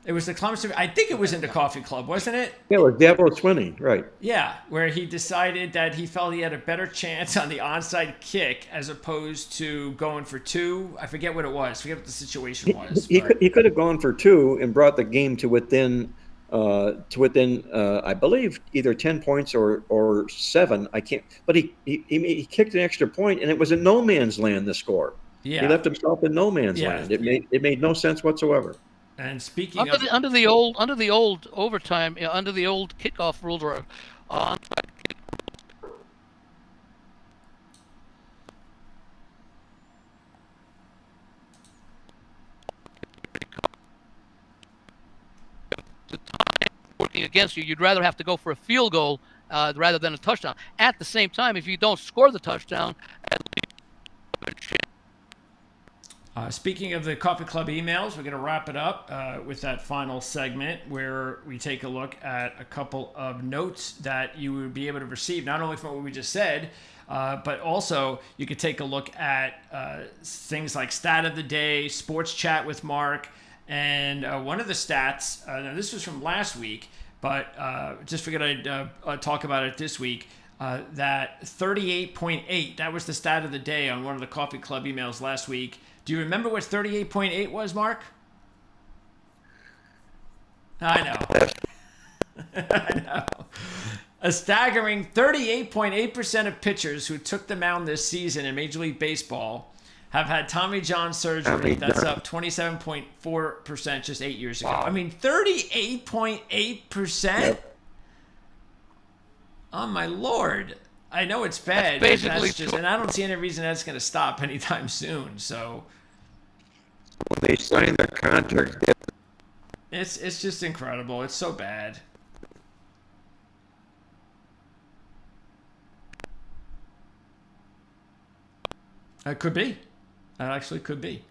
It was the Clemson. I think it was in the Coffee Club, wasn't it? Yeah, it was Dabo Swinney, right? Yeah, where he decided that he felt he had a better chance on the onside kick as opposed to going for two. I forget what it was. I forget what the situation was. He could have gone for two and brought the game to within I believe either 10 points or 7. I can't. But he kicked an extra point, and it was in no man's land. The score. Yeah. He left himself in no man's land. It made no sense whatsoever. And speaking under the old overtime, under the old kickoff rules, or onside kick. Working against you, you'd rather have to go for a field goal rather than a touchdown. At the same time, if you don't score the touchdown, at least speaking of the Coffee Club emails, we're going to wrap it up with that final segment where we take a look at a couple of notes that you would be able to receive, not only from what we just said, but also you could take a look at things like Stat of the Day, Sports Chat with Mark, and one of the stats, now this was from last week, but just figured I'd talk about it this week, that 38.8, that was the stat of the day on one of the Coffee Club emails last week. Do you remember what 38.8 was, Mark? I know. I know. A staggering 38.8% of pitchers who took the mound this season in Major League Baseball have had Tommy John surgery. That's up 27.4% just 8 years ago. I mean, 38.8%? Yep. Oh, my Lord. I know it's bad. And I don't see any reason that's going to stop anytime soon. So when they signed the contract, it's just incredible. It's so bad. It could be. It actually could be.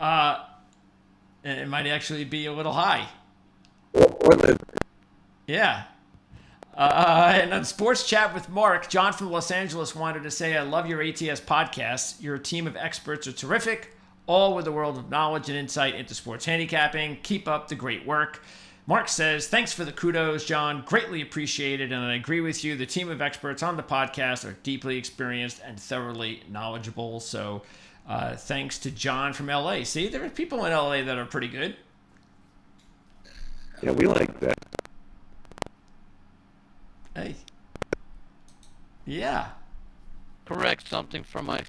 It might actually be a little high. Yeah. And on Sports Chat with Mark, John from Los Angeles wanted to say, I love your ATS podcast. Your team of experts are terrific, all with a world of knowledge and insight into sports handicapping. Keep up the great work. Mark says, thanks for the kudos, John. Greatly appreciated, and I agree with you. The team of experts on the podcast are deeply experienced and thoroughly knowledgeable. So thanks to John from LA. See, there are people in LA that are pretty good. Yeah, we like that. Hey. Yeah. Correct something from my.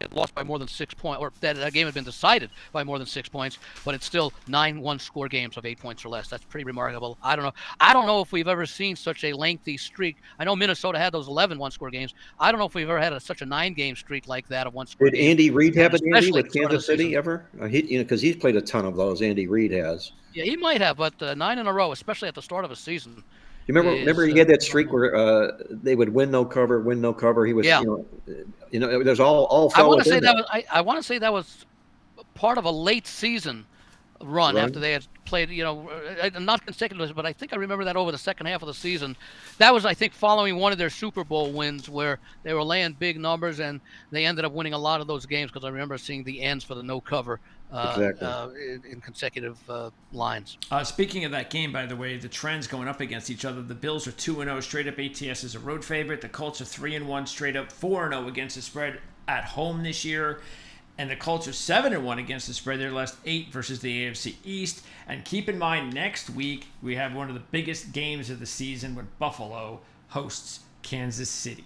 It lost by more than 6 points, or that game had been decided by more than 6 points, but it's still 9 one-score games of 8 points or less. That's pretty remarkable. I don't know if we've ever seen such a lengthy streak. I know Minnesota had those 11 one-score games. I don't know if we've ever had such a 9-game streak like that of one-score. Did Andy Reid have it, Andy, with Kansas City ever? Because he's played a ton of those. Andy Reid has. Yeah, he might have, but 9 in a row, especially at the start of a season. You remember he had that streak where they would win no cover. He was, there's all. I want to say that was part of a late season run after they had played, not consecutively, but I think I remember that over the second half of the season. That was, I think, following one of their Super Bowl wins where they were laying big numbers and they ended up winning a lot of those games because I remember seeing the ends for the no cover. In consecutive lines. Speaking of that game, by the way, the trends going up against each other. The Bills are 2-0 straight up ATS as a road favorite. The Colts are 3-1 straight up 4-0 against the spread at home this year. And the Colts are 7-1 against the spread. Their last 8 versus the AFC East. And keep in mind, next week we have one of the biggest games of the season when Buffalo hosts Kansas City.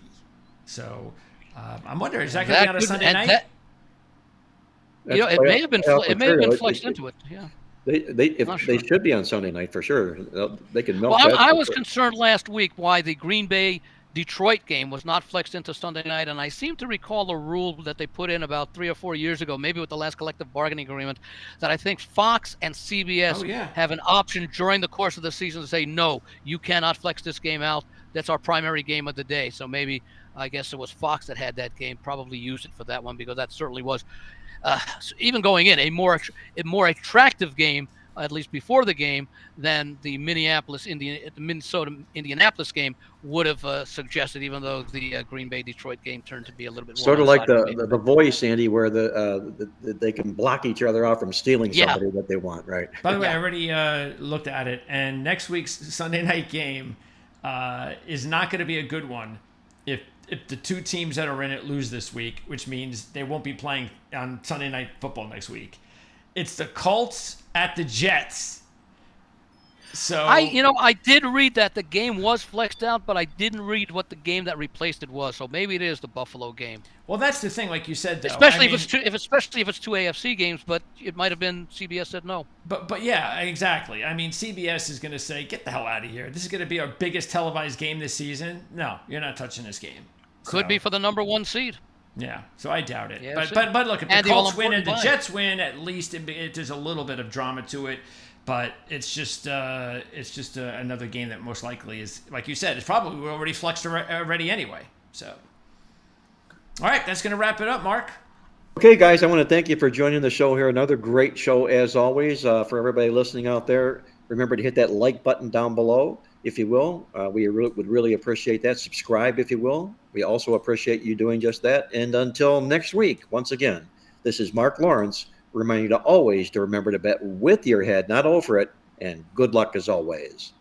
So I'm wondering, is that going to be on a Sunday night? It may have been flexed into it. Yeah. They should be on Sunday night for sure. They can milk that. Well, I was concerned last week why the Green Bay Detroit game was not flexed into Sunday night, and I seem to recall a rule that they put in about 3 or 4 years ago, maybe with the last collective bargaining agreement, that I think Fox and CBS have an option during the course of the season to say, no, you cannot flex this game out. That's our primary game of the day. So maybe, I guess it was Fox that had that game, probably used it for that one because that certainly was, even going in, a more attractive game at least before the game, than the Minnesota-Indianapolis game would have suggested, even though the Green Bay-Detroit game turned to be a little bit more Sort of like one-sided. the voice, Andy, where they can block each other out from stealing Yeah. somebody that they want, right? By the way, Yeah. I already looked at it, and next week's Sunday night game is not going to be a good one if the two teams that are in it lose this week, which means they won't be playing on Sunday Night Football next week. It's the Colts at the Jets. So I did read that the game was flexed out, but I didn't read what the game that replaced it was. So maybe it is the Buffalo game. well, that's the thing, like you said, though. Especially I mean, if it's two AFC games, but it might have been CBS said no. But yeah, exactly. I mean, CBS is going to say, "Get the hell out of here! This is going to be our biggest televised game this season." No, you're not touching this game. Could So, be for the number 1 seed. Yeah, so I doubt it. Yeah, But look, if the and the Colts win and the all-important Jets win, at least there's a little bit of drama to it. But it's just another game that most likely is, like you said, it's probably already flexed already anyway. So, all right, that's going to wrap it up, Mark. Okay, guys, I want to thank you for joining the show here. Another great show as always. For everybody listening out there, remember to hit that like button down below, if you will. We would really appreciate that. Subscribe, if you will. We also appreciate you doing just that. And until next week, once again, this is Mark Lawrence, reminding you to always to remember to bet with your head, not over it. And good luck as always.